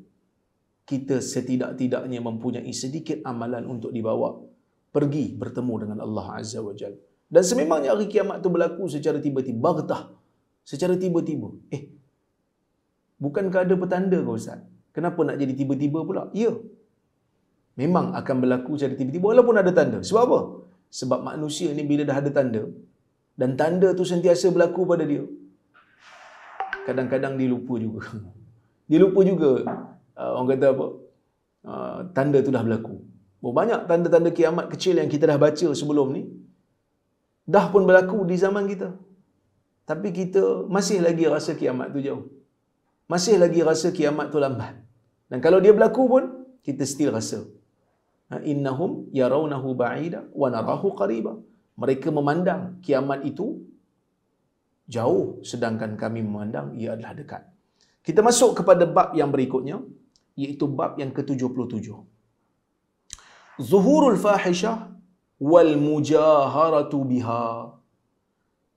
kita setidak-tidaknya mempunyai sedikit amalan untuk dibawa pergi bertemu dengan Allah Azza wa Jalla. Dan sememangnya hari kiamat tu berlaku secara tiba-tiba, baghtah, secara tiba-tiba. Bukankah ada petanda ke Ustaz? Kenapa nak jadi tiba-tiba pula? Ya, memang akan berlaku secara tiba-tiba walaupun ada tanda. Sebab apa? Sebab manusia ni bila dah ada tanda, dan tanda tu sentiasa berlaku pada dia, kadang-kadang dia lupa juga. Dia lupa juga, orang kata apa, tanda tu dah berlaku. Banyak tanda-tanda kiamat kecil yang kita dah baca sebelum ni, dah pun berlaku di zaman kita. Tapi kita masih lagi rasa kiamat tu jauh. Masih lagi rasa kiamat tu lambat. Dan kalau dia berlaku pun, kita still rasa. Innahum yarawnahu ba'ida wa narahu qariba. Mereka memandang kiamat itu jauh, sedangkan kami memandang ia adalah dekat. Kita masuk kepada bab yang berikutnya, iaitu bab yang ke-77. Zuhurul fahishah wal mujaharatu biha.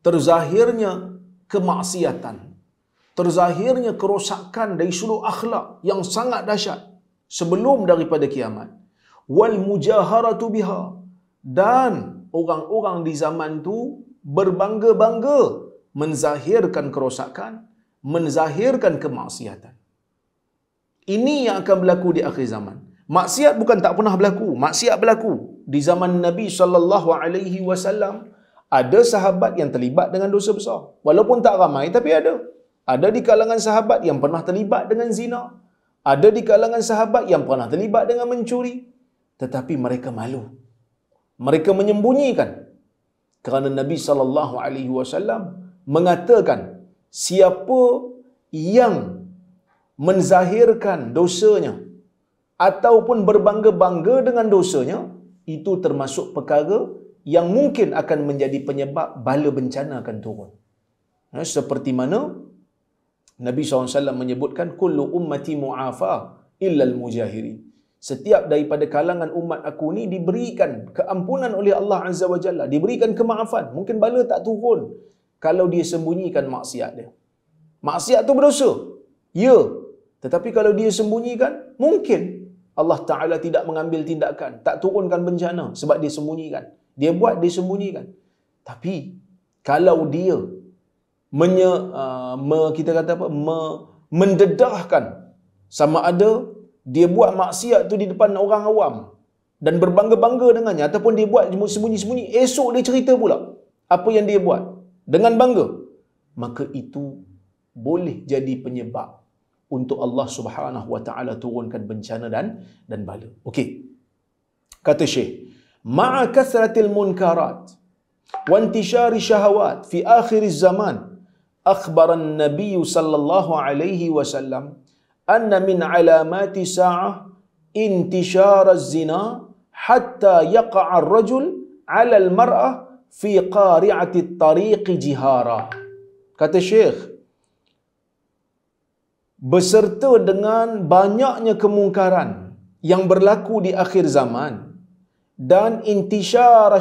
Terzahirnya kemaksiatan, terzahirnya kerosakan dari sudut akhlak yang sangat dahsyat sebelum daripada kiamat. Wal mujaharatu biha, dan orang-orang di zaman tu berbangga-bangga menzahirkan kerosakan, menzahirkan kemaksiatan. Ini yang akan berlaku di akhir zaman. Maksiat bukan tak pernah berlaku, maksiat berlaku. Di zaman Nabi SAW, ada sahabat yang terlibat dengan dosa besar. Walaupun tak ramai, tapi ada. Ada di kalangan sahabat yang pernah terlibat dengan zina. Ada di kalangan sahabat yang pernah terlibat dengan mencuri. Tetapi mereka malu. Mereka menyembunyikan. Kerana Nabi SAW mengatakan, siapa yang menzahirkan dosanya ataupun berbangga-bangga dengan dosanya, itu termasuk perkara yang mungkin akan menjadi penyebab bala bencana akan turun. Seperti mana Nabi SAW menyebutkan, kullu ummati mu'afa illal mujahirin. Setiap daripada kalangan umat aku ni diberikan keampunan oleh Allah Azza wa Jalla, diberikan kemaafan. Mungkin bala tak turun kalau dia sembunyikan maksiat dia. Maksiat tu berdosa, ya, tetapi kalau dia sembunyikan, mungkin Allah Ta'ala tidak mengambil tindakan, tak turunkan bencana sebab dia sembunyikan. Dia buat, dia sembunyikan. Tapi kalau dia kita kata apa, mendedahkan, sama ada dia buat maksiat tu di depan orang awam dan berbangga-bangga dengannya, ataupun dia buat sembunyi-sembunyi, esok dia cerita pula apa yang dia buat dengan bangga, maka itu boleh jadi penyebab untuk Allah Subhanahu wa taala turunkan bencana dan bala. Okey. Kata Syekh, ma'a kathratil munkarat wa intishari syahawat fi akhir zaman, akhbara an-nabiy sallallahu alaihi wasallam anna min alamati sa'ah intishar az-zina hatta yaqa'a ar-rajul 'ala al-mar'ah fi qari'ati at-tariq jihara. Kata Syekh, beserta dengan banyaknya kemungkaran yang berlaku di akhir zaman dan intishari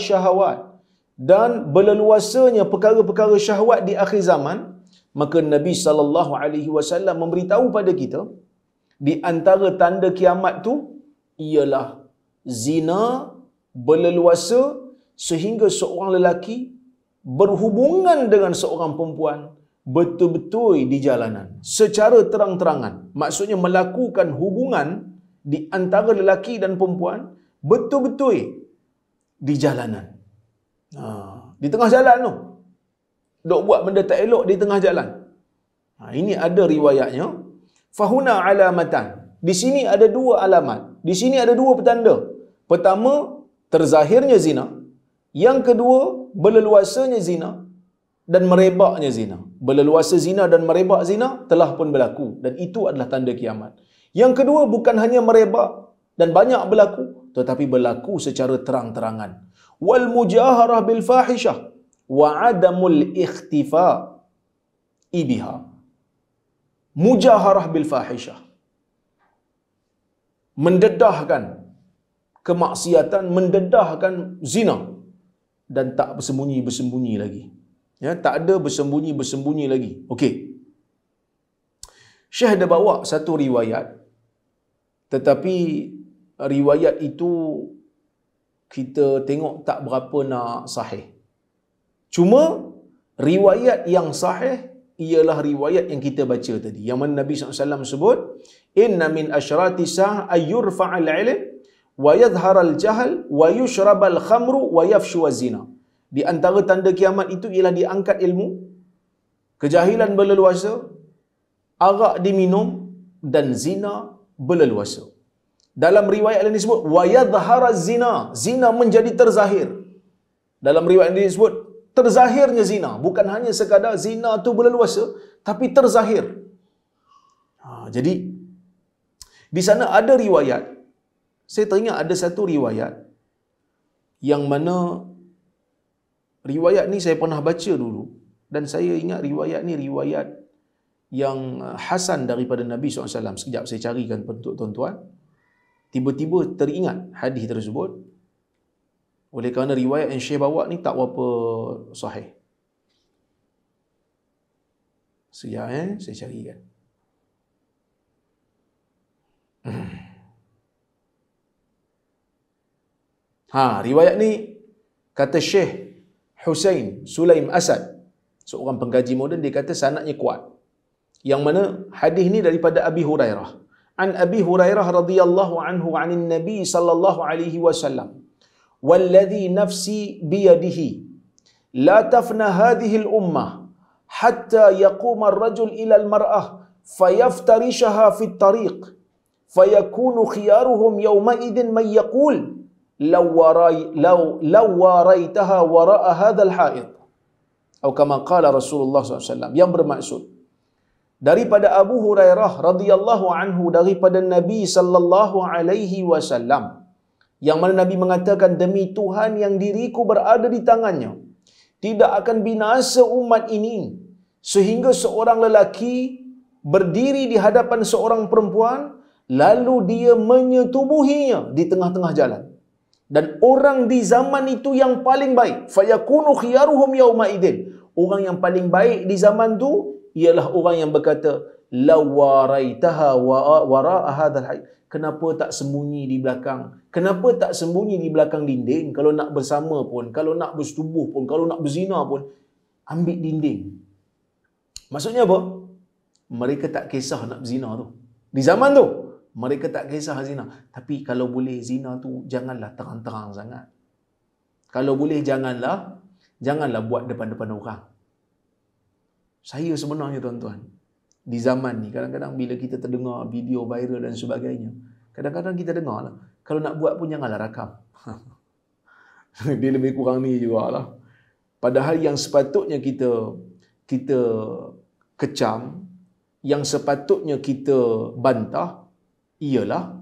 syahwat dan berleluasanya perkara-perkara syahwat di akhir zaman, maka Nabi SAW memberitahu pada kita Di antara tanda kiamat tu ialah zina berleluasa sehingga seorang lelaki berhubungan dengan seorang perempuan betul-betul di jalanan secara terang-terangan. Maksudnya melakukan hubungan di antara lelaki dan perempuan betul-betul di jalanan. Di tengah jalan tu. Dok buat benda tak elok di tengah jalan. Ini ada riwayatnya. Fahuna alamatan. Di sini ada dua alamat. Di sini ada dua petanda. Pertama, terzahirnya zina. Yang kedua, berleluasanya zina dan merebaknya zina. Berleluasa zina dan merebak zina telah pun berlaku. Dan itu adalah tanda kiamat. Yang kedua, bukan hanya merebak dan banyak berlaku, tetapi berlaku secara terang-terangan. Wal mujaharah bil fahishah wa adamul ikhtifa ibiha. Mujaharah bil fahishah, mendedahkan kemaksiatan, mendedahkan zina dan tak bersembunyi-bersembunyi lagi. Ya, tak ada bersembunyi-bersembunyi lagi. Okey. Syekh ada bawa satu riwayat, tetapi riwayat itu kita tengok tak berapa nak sahih. Cuma riwayat yang sahih ialah riwayat yang kita baca tadi, yang mana Nabi SAW sebut, inna min asyrati sa'ah ayyurfa'al ilm wa yadhharal jahl wa yushrabal khamru wa yafshu zina. Di antara tanda kiamat itu ialah diangkat ilmu, kejahilan berleluasa, arak diminum dan zina berleluasa. Dalam riwayat lain disebut wa yadhharaz zina, zina menjadi terzahir. Dalam riwayat ini disebut terzahirnya zina, bukan hanya sekadar zina tu berleluasa, tapi terzahir. Jadi di sana ada riwayat, saya teringat ada satu riwayat yang mana riwayat ni saya pernah baca dulu dan saya ingat riwayat ni riwayat yang hasan daripada Nabi SAW. Sekejap saya carikan untuk tuan-tuan. Tiba-tiba teringat hadis tersebut. Oleh kerana riwayat yang Syekh bawa ni tak berapa sahih. Sekejap saya carikan. Riwayat ni kata Syekh Husain Sulaim Asad, seorang pengkaji moden, dia kata sanadnya kuat. Yang mana hadis ni daripada Abi Hurairah. An Abi Hurairah radhiyallahu anhu anin Nabi sallallahu alaihi wasallam. Walladhi nafsi biyadihi la tafna hadhihi al-ummah hatta yaquma ar-rajul ila al-mar'ah fayaftarishaha fi at-tariq fayakunu khiyaruhum yawma idin man yaqul law waraitaha wara'a hadha al-ha'id, atau kama qala Rasulullah SAW, yang bermaksud daripada Abu Hurairah radhiyallahu anhu daripada Nabi sallallahu alaihi wasallam, yang mana Nabi mengatakan, demi Tuhan yang diriku berada di tangannya, tidak akan binasa umat ini sehingga seorang lelaki berdiri di hadapan seorang perempuan lalu dia menyetubuhinya di tengah-tengah jalan. Dan orang di zaman itu yang paling baik, fayakunu khiyaruhum yauma idin, orang yang paling baik di zaman tu ialah orang yang berkata, lawaraitaha wara'a hadzal hayy, kenapa tak sembunyi di belakang? Kenapa tak sembunyi di belakang dinding? Kalau nak bersama pun, kalau nak bersetubuh pun, kalau nak berzina pun, ambil dinding. Maksudnya apa? Mereka tak kisah nak berzina tu. Di zaman tu, mereka tak kisah zina. Tapi kalau boleh zina tu, janganlah terang-terang sangat. Kalau boleh, janganlah buat depan-depan orang. Saya sebenarnya tuan-tuan, di zaman ni, kadang-kadang bila kita terdengar video viral dan sebagainya, kadang-kadang kita dengar lah, kalau nak buat pun janganlah rakam. Dia lebih kurang ni jugalah. Padahal yang sepatutnya kita kecam, yang sepatutnya kita bantah, ialah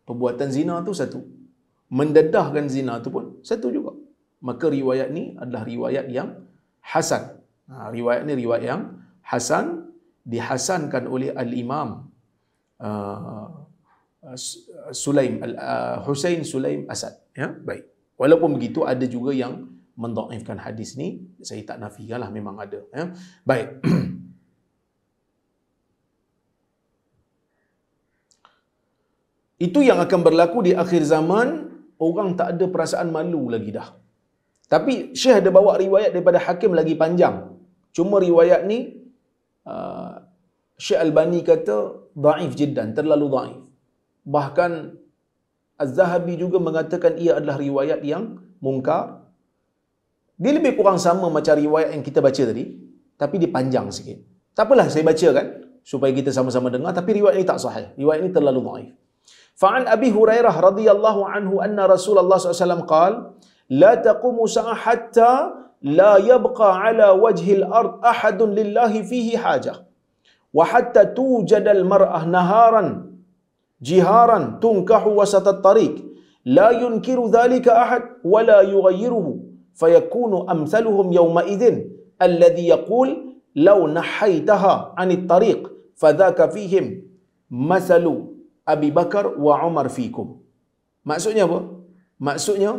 perbuatan zina tu satu, mendedahkan zina tu pun satu juga. Maka riwayat ni adalah riwayat yang hasan. Riwayat ni riwayat yang hasan, dihasankan oleh Al-Imam Husain Sulaim Asad. Ya, baik. Walaupun begitu, ada juga yang mendhaifkan hadis ni. Saya tak nafikanlah, memang ada. Ya. Baik. Itu yang akan berlaku di akhir zaman. Orang tak ada perasaan malu lagi dah. Tapi Syekh ada bawa riwayat daripada Hakim lagi panjang. Cuma riwayat ni Syekh Albani kata dhaif jiddan, terlalu dhaif. Bahkan Az-Zahabi juga mengatakan ia adalah riwayat yang mungkar. Dia lebih kurang sama macam riwayat yang kita baca tadi, tapi dia panjang sikit. Tak apalah, saya baca kan supaya kita sama-sama dengar, tapi riwayat ini tak sahih. Riwayat ini terlalu dhaif. Fa'an Abi Hurairah radhiyallahu anhu anna Rasulullah SAW qala la taqumu sa'ah hatta la yabqa ala wajhil ard ahadun lillahi fihi hajah wa hatta tujadal mar'ah naharan jiharan tunkahu wasatat tariq la yunkiru dhalika ahad wa la yughayyiruhu fayakunu amthaluhum yawma idzin alladhi yaqul law nahaytaha 'anit tariq fadhaka fihim mathalu Abi Bakar wa Umar fikum. Maksudnya apa? Maksudnya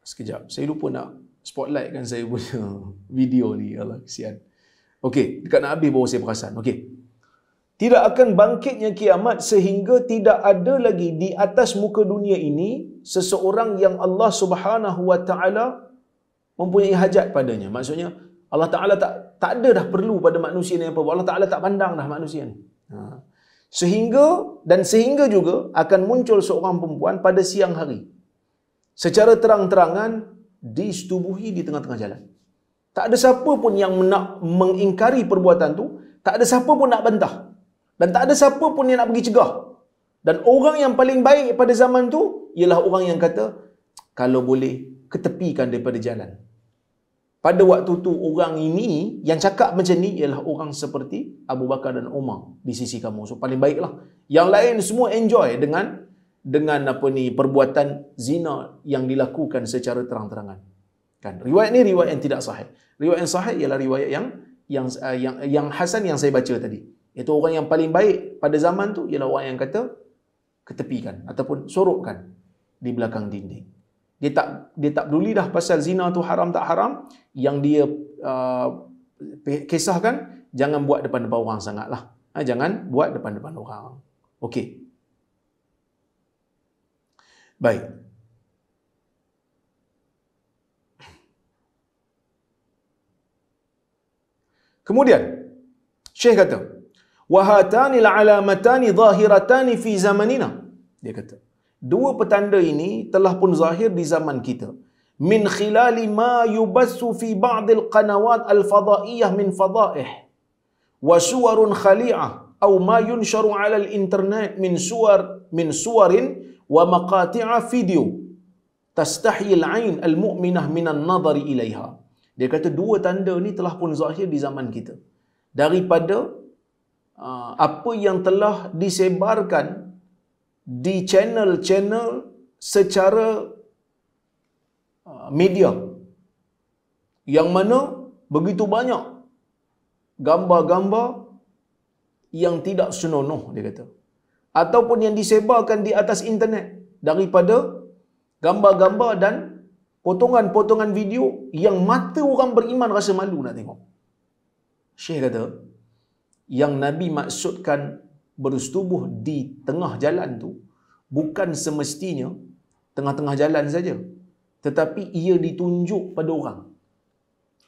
sekejap, saya lupa nak spotlight kan saya punya video ni. Allah kesian. Okey, dekat nak habis baru saya perasan. Okey. Tidak akan bangkitnya kiamat sehingga tidak ada lagi di atas muka dunia ini seseorang yang Allah Subhanahu wa taala mempunyai hajat padanya. Maksudnya Allah Taala tak ada dah perlu pada manusia ni apa. Allah Taala tak pandang dah manusia ni. Sehingga juga akan muncul seorang perempuan pada siang hari secara terang-terangan disetubuhi di tengah-tengah jalan. Tak ada siapa pun yang nak mengingkari perbuatan tu, tak ada siapa pun nak bantah, dan tak ada siapa pun yang nak pergi cegah. Dan orang yang paling baik pada zaman tu ialah orang yang kata kalau boleh ketepikan daripada jalan. Pada waktu tu orang ini yang cakap macam ni ialah orang seperti Abu Bakar dan Umar di sisi kamu. So paling baiklah. Yang lain semua enjoy dengan apa ni perbuatan zina yang dilakukan secara terang-terangan. Kan? Riwayat ni riwayat yang tidak sahih. Riwayat yang sahih ialah riwayat yang hasan yang saya baca tadi. Itu orang yang paling baik pada zaman tu ialah orang yang kata ketepikan ataupun sorokkan di belakang dinding. Dia tak peduli dah pasal zina tu haram tak haram. Yang dia kisahkan, jangan buat depan-depan orang sangatlah. Jangan buat depan-depan orang. Okey. Baik. Kemudian Syekh kata, wa hatani al-alamatani zahiratani fi zamanina. Dia kata, dua petanda ini telah pun zahir di zaman kita. Min khilali ma yubassu fi ba'd al-qanawat al-fadaiyah min fadaih wa suwarun khali'ah aw ma yunsharu 'ala al-internet min suwarin wa maqati'a video tastahyi al-'ain al-mu'minah min an-nadhari ilaiha. Dia kata dua tanda ni telah pun zahir di zaman kita daripada apa yang telah disebarkan di channel-channel secara media, yang mana begitu banyak gambar-gambar yang tidak senonoh, dia kata, ataupun yang disebarkan di atas internet daripada gambar-gambar dan potongan-potongan video yang mata orang beriman rasa malu nak tengok. Syekh kata yang Nabi maksudkan bersetubuh di tengah jalan tu bukan semestinya tengah-tengah jalan saja, tetapi ia ditunjuk pada orang.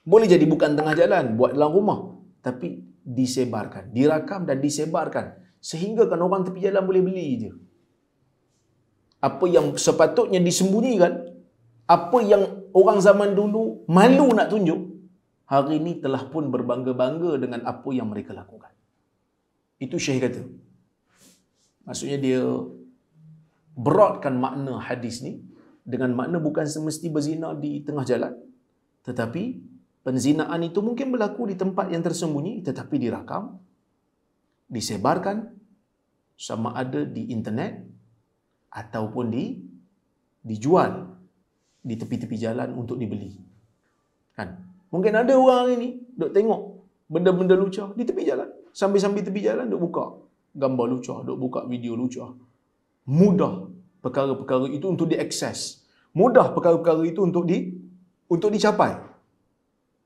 Boleh jadi bukan tengah jalan, buat dalam rumah, tapi disebarkan, dirakam dan disebarkan sehingga kan orang tepi jalan boleh beli je. Apa yang sepatutnya disembunyikan, apa yang orang zaman dulu malu nak tunjuk, hari ini telah pun berbangga-bangga dengan apa yang mereka lakukan. Itu Syekh kata. Maksudnya dia beratkan makna hadis ni dengan makna bukan semesti berzina di tengah jalan, tetapi penzinaan itu mungkin berlaku di tempat yang tersembunyi, tetapi dirakam, disebarkan, sama ada di internet ataupun dijual di tepi-tepi jalan untuk dibeli. Kan? Mungkin ada orang ini duk tengok benda-benda lucah di tepi jalan. Sambil-sambil tepi jalan duk buka gambar lucah, duk buka video lucah. Mudah perkara-perkara itu untuk diakses. Mudah perkara-perkara itu untuk dicapai.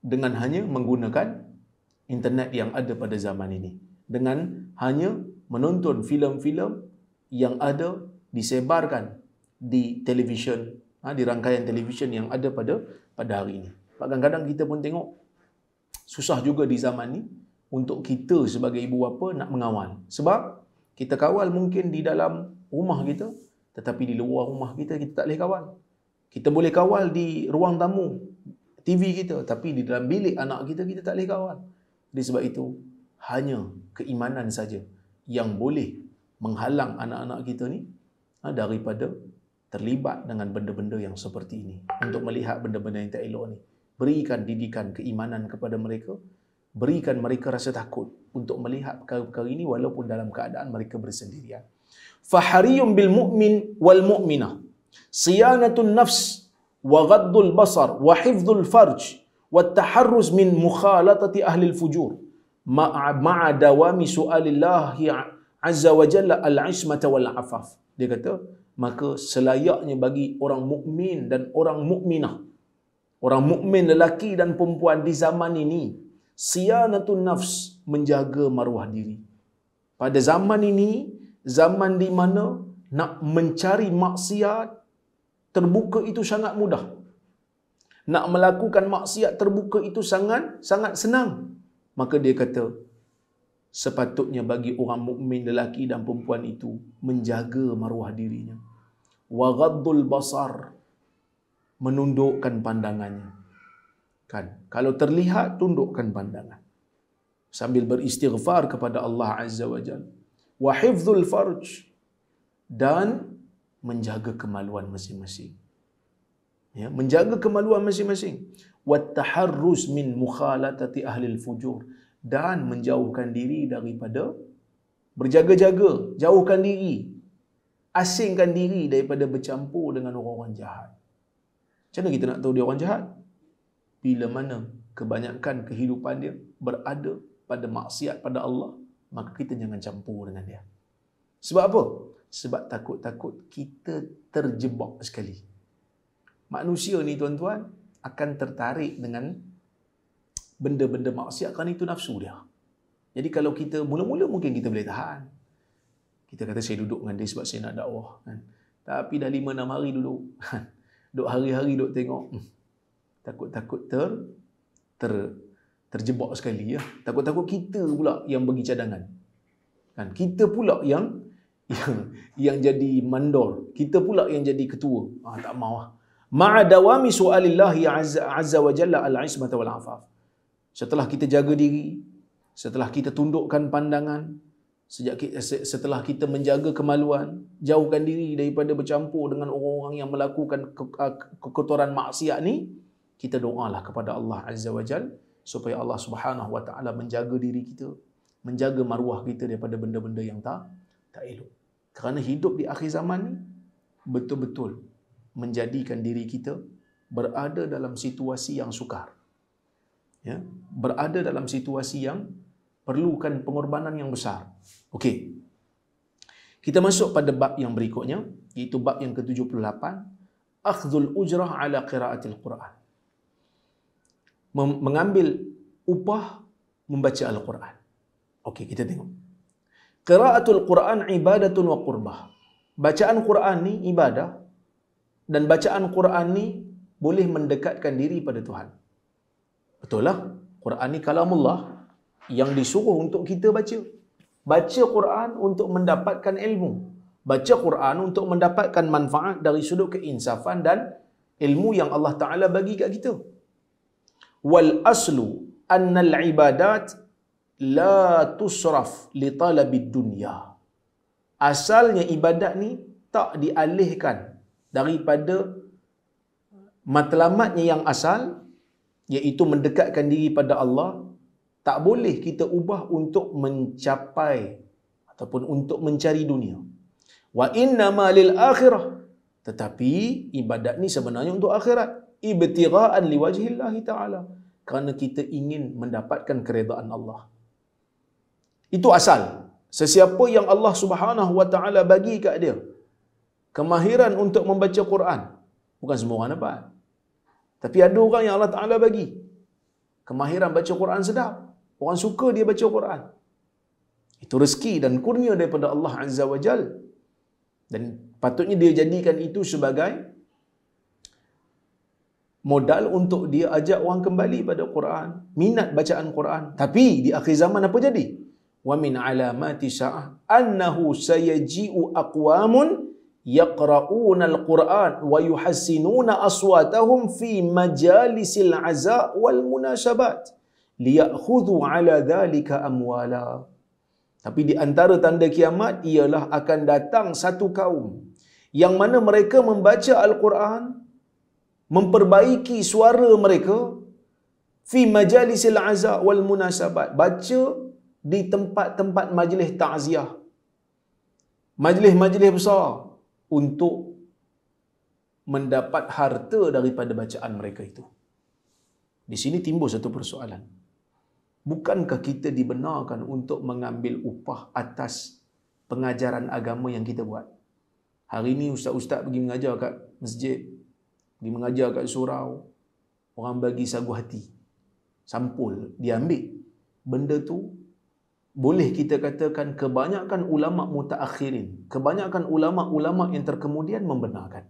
dengan hanya menggunakan internet yang ada pada zaman ini, dengan hanya menonton filem-filem yang ada disebarkan di televisyen, di rangkaian televisyen yang ada pada hari ini. Kadang-kadang kita pun tengok susah juga di zaman ni untuk kita sebagai ibu bapa nak mengawal. Sebab kita kawal mungkin di dalam rumah kita, tetapi di luar rumah kita, kita tak boleh kawal. Kita boleh kawal di ruang tamu TV kita, tapi di dalam bilik anak kita, kita tak boleh kawal. Jadi sebab itu, hanya keimanan saja yang boleh menghalang anak-anak kita ni daripada terlibat dengan benda-benda yang seperti ini. Untuk melihat benda-benda yang tak elok ni. Berikan didikan keimanan kepada mereka. Berikan mereka rasa takut untuk melihat perkara-perkara ini walaupun dalam keadaan mereka bersendirian. Fahariyum bil mu'min wal mu'minah siyanatun nafs wa ghaddul basar wa hifdhul farj wa taharruz min mukhalatati ahli al-fujur ma'a dawami su'alillahi azza wa jalla al-ismata wal afaf. Dia kata, maka selayaknya bagi orang mukmin dan orang mukminah, orang mukmin lelaki dan perempuan di zaman ini, siyanatun nafs, menjaga maruah diri. Pada zaman ini, zaman di mana nak mencari maksiat terbuka itu sangat mudah. Nak melakukan maksiat terbuka itu sangat senang. Maka dia kata, sepatutnya bagi orang mukmin lelaki dan perempuan itu menjaga maruah dirinya. Wa ghaddul basar, menundukkan pandangannya. Kan? Kalau terlihat, tundukkan pandangan. Sambil beristighfar kepada Allah Azza wa Jalla. Wa hifdzul farj, dan menjaga kemaluan masing-masing. Ya, menjaga kemaluan masing-masing. Wa taharruz min mukhalatati ahli al-fujur, dan menjauhkan diri daripada, berjaga-jaga, jauhkan diri, asingkan diri daripada bercampur dengan orang-orang jahat. Macam mana kita nak tahu dia orang jahat? Bila mana kebanyakan kehidupan dia berada pada maksiat pada Allah, maka kita jangan campur dengan dia. Sebab apa? Sebab takut-takut kita terjebak sekali. Manusia ni tuan-tuan akan tertarik dengan benda-benda maksiat kerana itu nafsu dia. Jadi kalau kita mula-mula mungkin kita boleh tahan. Kita kata saya duduk dengan dia sebab saya nak dakwah. Kan? Tapi dah 5-6 hari duduk. Duduk hari-hari duduk tengok. Takut-takut terjebak sekali. Ya. Takut-takut kita pula yang bagi cadangan. Kan? Kita pula yang jadi mandor. Kita pula yang jadi ketua. Tak mau lah. Ma'adawami su'alillahi azza wa jalla al-ismata wal afaf. Setelah kita jaga diri, setelah kita tundukkan pandangan, setelah kita menjaga kemaluan, jauhkan diri daripada bercampur dengan orang-orang yang melakukan kekotoran maksiat ni, kita doalah kepada Allah Azza wa Jal supaya Allah Subhanahu wa taala menjaga diri kita, menjaga maruah kita daripada benda-benda yang tak elok. Kerana hidup di akhir zaman ni betul-betul menjadikan diri kita berada dalam situasi yang sukar. Ya, berada dalam situasi yang perlukan pengorbanan yang besar. Okey. Kita masuk pada bab yang berikutnya, iaitu bab yang ke-78, akhdhul ujrah ala qiraatil Quran. Mengambil upah membaca Al-Quran. Okey, kita tengok. Qiraatul Quran ibadatun wa qurbah. Bacaan Quran ni ibadah, dan bacaan Quran ni boleh mendekatkan diri pada Tuhan. Betul lah. Quran ni kalamullah yang disuruh untuk kita baca. Baca Quran untuk mendapatkan ilmu. Baca Quran untuk mendapatkan manfaat dari sudut keinsafan dan ilmu yang Allah Ta'ala bagi kat kita. Wal aslu annal ibadat la tusraf li talabid dunya. Asalnya ibadat ni tak dialihkan daripada matlamatnya yang asal, iaitu mendekatkan diri pada Allah. Tak boleh kita ubah untuk mencapai ataupun untuk mencari dunia. Wa innama lil akhirah. Tetapi ibadat ni sebenarnya untuk akhirat. Ibtigha'an liwajhillahi ta'ala. Kerana kita ingin mendapatkan keredaan Allah. Itu asal. Sesiapa yang Allah Subhanahu wa taala bagi kat dia kemahiran untuk membaca Quran, bukan semua orang dapat. Tapi ada orang yang Allah Ta'ala bagi. Kemahiran baca Quran sedap. Orang suka dia baca Quran. Itu rezeki dan kurnia daripada Allah Azza wa Jal. Dan patutnya dia jadikan itu sebagai modal untuk dia ajak orang kembali pada Quran, minat bacaan Quran. Tapi di akhir zaman apa jadi? Wa min alamati sa'ah annahu sayaji'u aqwamun yaqra'una al-Quran wa yuhassinuna aswatahum fi majalisil 'aza' wal munasabat liyakhudhu 'ala dhalika amwala. Tapi di antara tanda kiamat ialah akan datang satu kaum yang mana mereka membaca Al-Quran, memperbaiki suara mereka fi majalisil 'aza' wal munasabat, baca di tempat-tempat majlis takziah, majlis-majlis besar, untuk mendapat harta daripada bacaan mereka itu. Di sini timbul satu persoalan. Bukankah kita dibenarkan untuk mengambil upah atas pengajaran agama yang kita buat? Hari ini ustaz-ustaz pergi mengajar kat masjid, pergi mengajar kat surau, orang bagi sagu hati, sampul, dia ambil. Benda tu boleh kita katakan kebanyakan ulama' mutaakhirin, kebanyakan ulama' yang terkemudian membenarkan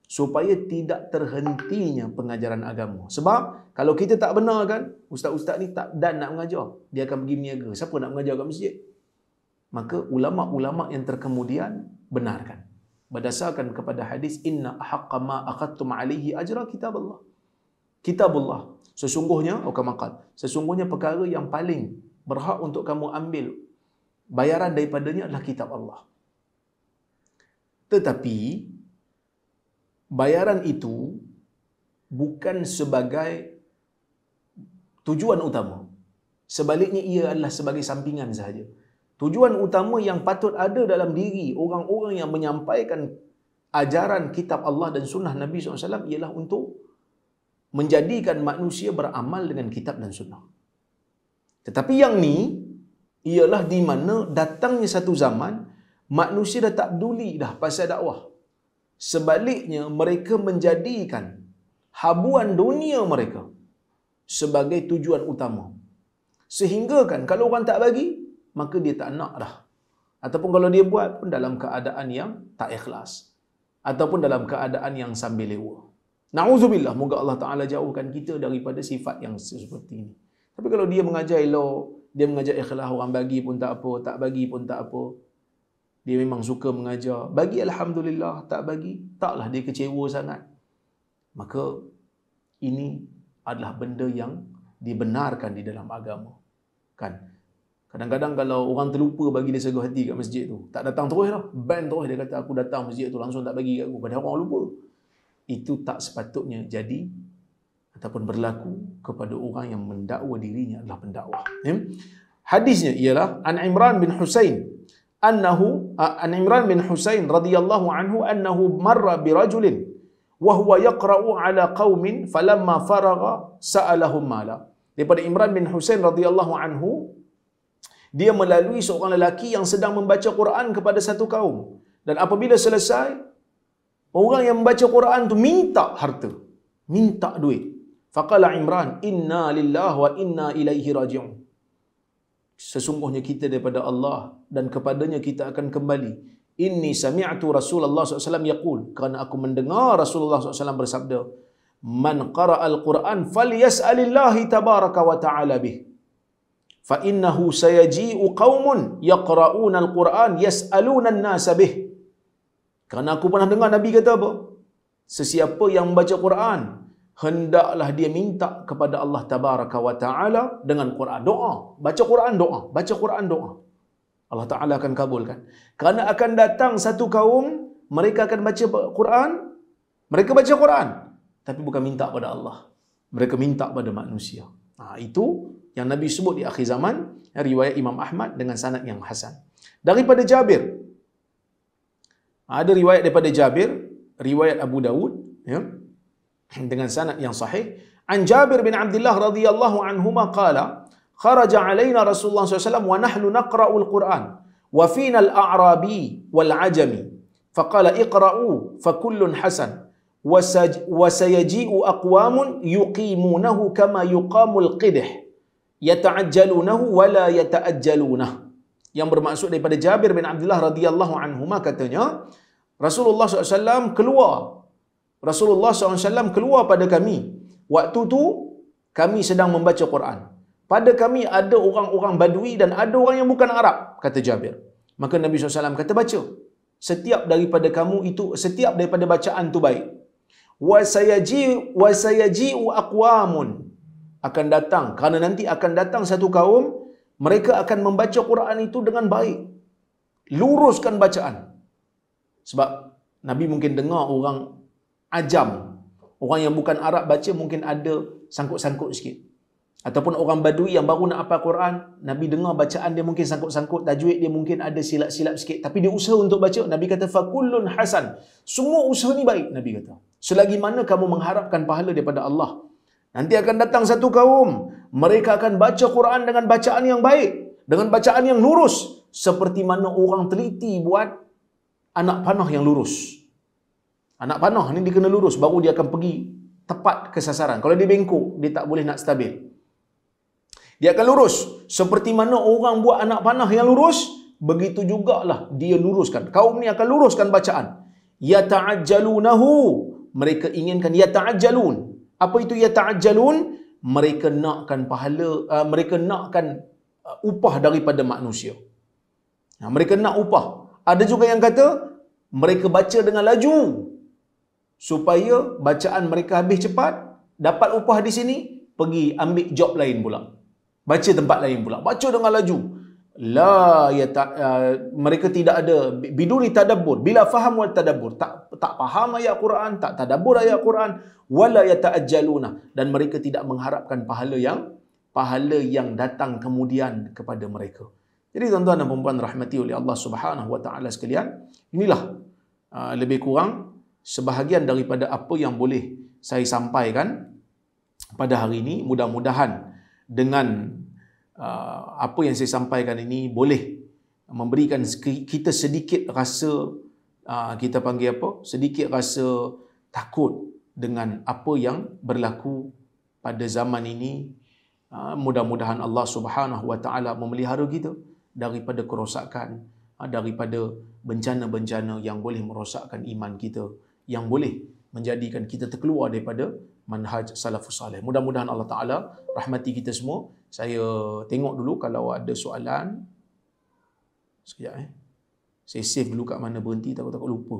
supaya tidak terhentinya pengajaran agama. Sebab kalau kita tak benarkan, ustaz-ustaz ni tak dan nak mengajar, dia akan pergi meniaga. Siapa nak mengajar kat masjid? Maka ulama' yang terkemudian benarkan berdasarkan kepada hadis inna ahaqqa ma aqadtum alaihi ajra kitabullah. Kitabullah. Sesungguhnya perkara yang paling berhak untuk kamu ambil bayaran daripadanya adalah kitab Allah. Tetapi bayaran itu bukan sebagai tujuan utama. Sebaliknya ia adalah sebagai sampingan sahaja. Tujuan utama yang patut ada dalam diri orang-orang yang menyampaikan ajaran kitab Allah dan sunnah Nabi SAW ialah untuk menjadikan manusia beramal dengan kitab dan sunnah. Tetapi yang ni ialah di mana datangnya satu zaman manusia dah tak peduli dah pasal dakwah. Sebaliknya mereka menjadikan habuan dunia mereka sebagai tujuan utama. Sehingga kan kalau orang tak bagi, maka dia tak nak dah. Ataupun kalau dia buat pun dalam keadaan yang tak ikhlas, ataupun dalam keadaan yang sambil lewa. Na'udzubillah, moga Allah Ta'ala jauhkan kita daripada sifat yang seperti ini. Tapi kalau dia mengajar elok, dia mengajar ikhlas, orang bagi pun tak apa, tak bagi pun tak apa, dia memang suka mengajar, bagi alhamdulillah, tak bagi, taklah dia kecewa sangat. Maka ini adalah benda yang dibenarkan di dalam agama. Kan? Kadang-kadang kalau orang terlupa bagi dia sagu hati kat masjid tu, tak datang terus lah, ban terus, dia kata aku datang masjid tu langsung tak bagi kat aku, padahal orang lupa. Itu tak sepatutnya jadi ataupun berlaku kepada orang yang mendakwa dirinya adalah pendakwah. Hadisnya ialah an Imran bin Husain radhiyallahu anhu annahu marra bi rajulin wa huwa yaqra'u ala qaumin falamma faragha sa'alahum mala. Daripada Imran bin Husain radhiyallahu anhu, dia melalui seorang lelaki yang sedang membaca Quran kepada satu kaum, dan apabila selesai, orang yang membaca Quran tu minta harta, minta duit. Faqala Imran, inna lillahi wa inna ilaihi raji'un. Sesungguhnya kita daripada Allah dan kepadanya kita akan kembali. Inni sami'tu Rasulullah SAW yaqul, kerana aku mendengar Rasulullah SAW bersabda, man qara'al Quran falyas'alillahi tabaraka wa ta'ala bih, fa innahu sayaji'u qaumun yaqra'una al-Quran yas'aluna an-nasa bih. Kerana aku pernah dengar Nabi kata apa? Sesiapa yang membaca Quran, hendaklah dia minta kepada Allah Tabaraka wa Ta'ala dengan Quran. Doa. Baca Quran, doa. Baca Quran, doa. Allah Ta'ala akan kabulkan. Kerana akan datang satu kaum, mereka akan baca Quran, mereka baca Quran, tapi bukan minta pada Allah. Mereka minta pada manusia. Itu yang Nabi sebut di akhir zaman, riwayat Imam Ahmad dengan sanad yang hasan. Daripada Jabir, ada riwayat daripada Jabir, riwayat Abu Dawud, ya, dengan sanad yang sahih. An Jabir bin Abdullah radhiyallahu anhuma qala, kharaja alaina Rasulullah SAW wa nahnu naqra'ul Quran wa fina al-a'rabi wal ajami faqala iqra'u fa kullun hasan wasayaji'u aqwamun yuqimunahu kama yuqamul qidh yata'ajjalunahu wala yata'ajjalunah. Yang bermaksud daripada Jabir bin Abdullah radhiyallahu anhuma katanya, Rasulullah SAW keluar. Rasulullah SAW keluar pada kami. Waktu tu kami sedang membaca Quran. Pada kami ada orang-orang Badui dan ada orang yang bukan Arab, kata Jabir. Maka Nabi SAW kata, baca. Setiap daripada bacaan tu baik. Wasayaji'u aqwamun, akan datang, kerana nanti akan datang satu kaum, mereka akan membaca Quran itu dengan baik. Luruskan bacaan. Sebab Nabi mungkin dengar orang ajam, orang yang bukan Arab baca mungkin ada sangkut-sangkut sikit. Ataupun orang Badui yang baru nak hafal Quran, Nabi dengar bacaan dia mungkin sangkut-sangkut, tajwid dia mungkin ada silap-silap sikit, tapi dia usaha untuk baca. Nabi kata fakullun hasan. Semua usaha ni baik, Nabi kata. Selagi mana kamu mengharapkan pahala daripada Allah. Nanti akan datang satu kaum, mereka akan baca Quran dengan bacaan yang baik, dengan bacaan yang lurus, seperti mana orang teliti buat anak panah yang lurus. Anak panah ni dia kena lurus, baru dia akan pergi tepat ke sasaran. Kalau dia bengkok, dia tak boleh nak stabil. Dia akan lurus. Seperti mana orang buat anak panah yang lurus, begitu jugalah dia luruskan. Kaum ni akan luruskan bacaan. Yata'ajjalunahu. Mereka inginkan yata'ajjalun. Apa itu yata'ajjalun? Mereka nakkan pahala, mereka nakkan upah daripada manusia. Mereka nak upah. Ada juga yang kata, mereka baca dengan laju, supaya bacaan mereka habis cepat, dapat upah di sini, pergi ambil job lain pula. Baca tempat lain pula. Baca dengan laju. Mereka tidak ada biduri tadabbur, bila faham wal tadabbur, tak faham ayat Quran, tak tadabbur ayat Quran, wala yata'ajjaluna, dan mereka tidak mengharapkan pahala yang datang kemudian kepada mereka. Jadi tuan-tuan dan puan-puan rahmati oleh Allah Subhanahu wa taala sekalian, inilah lebih kurang sebahagian daripada apa yang boleh saya sampaikan pada hari ini. Mudah-mudahan dengan apa yang saya sampaikan ini boleh memberikan kita sedikit rasa, kita panggil apa? Sedikit rasa takut dengan apa yang berlaku pada zaman ini. Mudah-mudahan Allah Subhanahu wa taala memelihara kita daripada kerosakan, daripada bencana-bencana yang boleh merosakkan iman kita, yang boleh menjadikan kita terkeluar daripada manhaj salafus salih. Mudah-mudahan Allah Ta'ala rahmati kita semua. Saya tengok dulu kalau ada soalan. Sekejap saya save dulu kat mana berhenti, takut-takut lupa.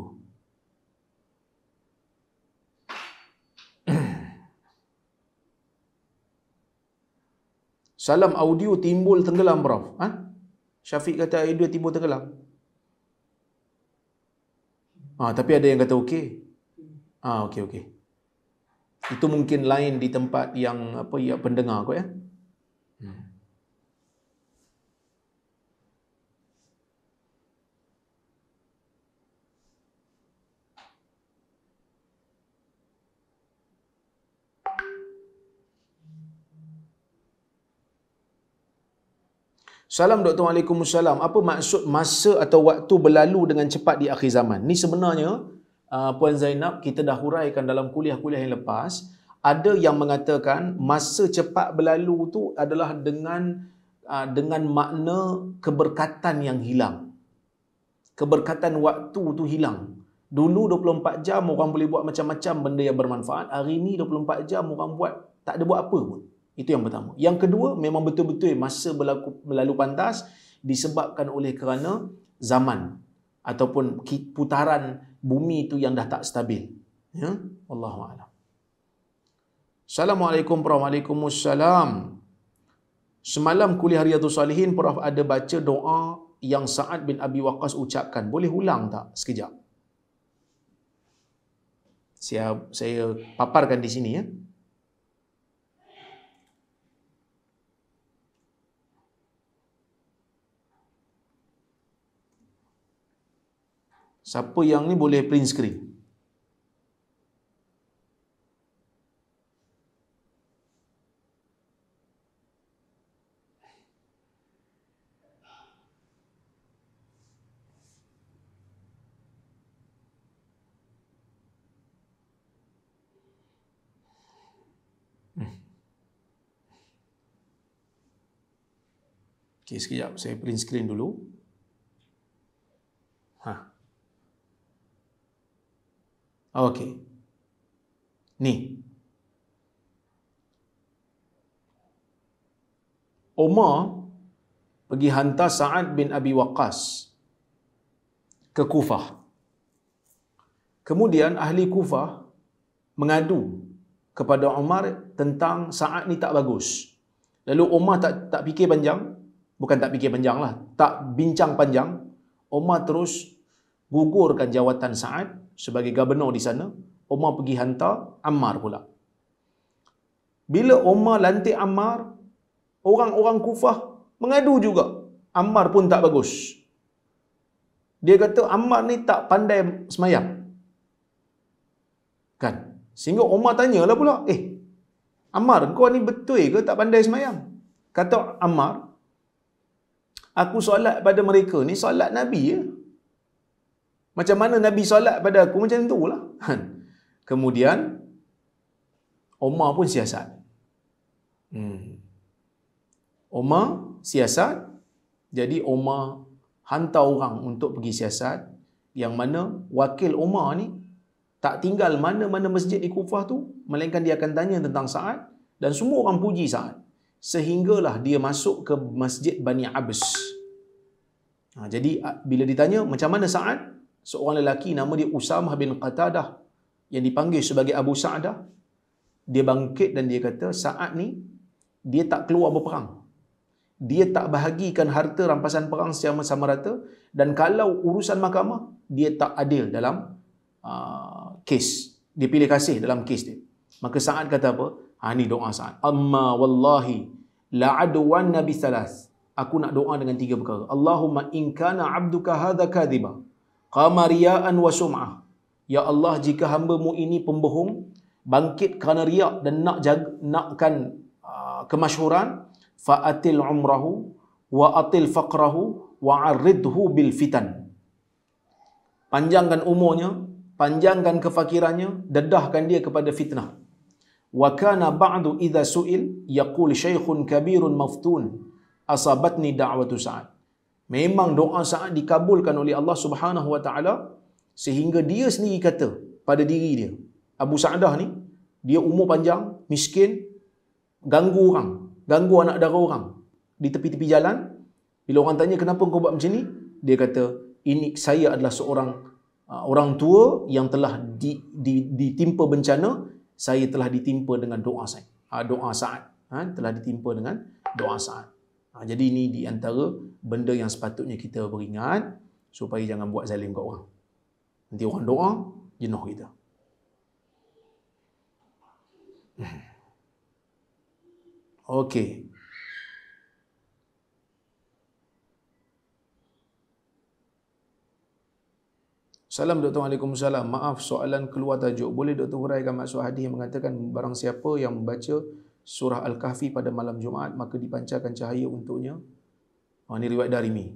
Salam audio timbul tenggelam, Prof. Syafiq kata audio timbul tenggelam. Tapi ada yang kata okey. Okey. Itu mungkin lain di tempat yang pendengar kot ya. Salam Dr. Waalaikumsalam. Apa maksud masa atau waktu berlalu dengan cepat di akhir zaman? Ni sebenarnya Puan Zainab, kita dah huraikan dalam kuliah-kuliah yang lepas. Ada yang mengatakan masa cepat berlalu tu adalah dengan makna keberkatan yang hilang. Keberkatan waktu tu hilang. Dulu 24 jam orang boleh buat macam-macam benda yang bermanfaat. Hari ni 24 jam orang buat tak ada buat apa pun. Itu yang pertama. Yang kedua, memang betul-betul masa berlalu pantas disebabkan oleh kerana zaman ataupun putaran bumi itu yang dah tak stabil. Ya, Wallahu a'lam. Assalamualaikum warahmatullahi wabarakatuh. Semalam kuliah Riyadhus Salihin, Prof ada baca doa yang Sa'ad bin Abi Waqqas ucapkan. Boleh ulang tak sekejap? Saya paparkan di sini ya. Siapa yang ni boleh print screen? Okey, sekejap saya print screen dulu. Okey. Ni. Umar pergi hantar Sa'ad bin Abi Waqqas ke Kufah. Kemudian ahli Kufah mengadu kepada Umar tentang Sa'ad ni tak bagus. Lalu Umar tak fikir panjang, bukan tak fikir panjang lah, tak bincang panjang. Umar terus gugurkan jawatan Sa'ad sebagai gubernur di sana. Umar pergi hantar Ammar pula. Bila Umar lantik Ammar, orang-orang Kufah mengadu juga. Ammar pun tak bagus. Dia kata Ammar ni tak pandai semayang. Kan? Sehingga Umar tanyalah pula, Ammar, kau ni betul ke tak pandai semayang? Kata Ammar, aku solat pada mereka ni solat Nabi ya. Macam mana Nabi solat pada aku, macam tu lah. Kemudian Umar pun siasat. Umar siasat. Jadi Umar hantar orang untuk pergi siasat, yang mana wakil Umar ni tak tinggal mana-mana masjid di Kufah tu, melainkan dia akan tanya tentang Sa'ad, dan semua orang puji Sa'ad. Sehinggalah dia masuk ke masjid Bani Abs. Jadi bila ditanya macam mana Sa'ad, seorang lelaki nama dia Usamah bin Qatadah yang dipanggil sebagai Abu Sa'dah, dia bangkit dan dia kata Sa'ad ni dia tak keluar berperang. Dia tak bahagikan harta rampasan perang secara sama rata, dan kalau urusan mahkamah dia tak adil dalam kes. Dia pilih kasih dalam kes dia. Maka Sa'ad kata apa? Ni doa Sa'ad. Amma wallahi la'adwan nabi thalath. Aku nak doa dengan 3 perkara. Allahumma in kana 'abduka hadha kadhiba qama riya'an wa sum'ah. Ya Allah, jika hamba-Mu ini pembohong, bangkit kerana riak dan nakkan kemasyhuran, fa'atil umrahu wa atil faqrahu wa arridhu bil fitan. Panjangkan umurnya, panjangkan kefakirannya, dedahkan dia kepada fitnah. Wa kana ba'du idza su'il yaqul syaikhun kabirun maftun asabatni da'watu Sa'ad. Memang doa Sa'ad dikabulkan oleh Allah Subhanahu wa taala, sehingga dia sendiri kata pada diri dia, Abu Sa'dah ni dia umur panjang, miskin, ganggu orang, ganggu anak dara orang di tepi-tepi jalan. Bila orang tanya kenapa kau buat macam ni, dia kata ini saya adalah seorang orang tua yang telah ditimpa bencana. Saya telah ditimpa dengan doa saya, doa Sa'ad, telah ditimpa dengan doa Sa'ad. Jadi ini di antara benda yang sepatutnya kita beringat supaya jangan buat zalim kat orang. Nanti orang doa jenuh kita. Okey. Salam Dr. Waalaikumsalam. Maaf soalan keluar tajuk. Boleh Dr. huraikan maksud hadis yang mengatakan barang siapa yang membaca surah Al-Kahfi pada malam Jumaat maka dipancarkan cahaya untuknya? Ini riwayat Darimi.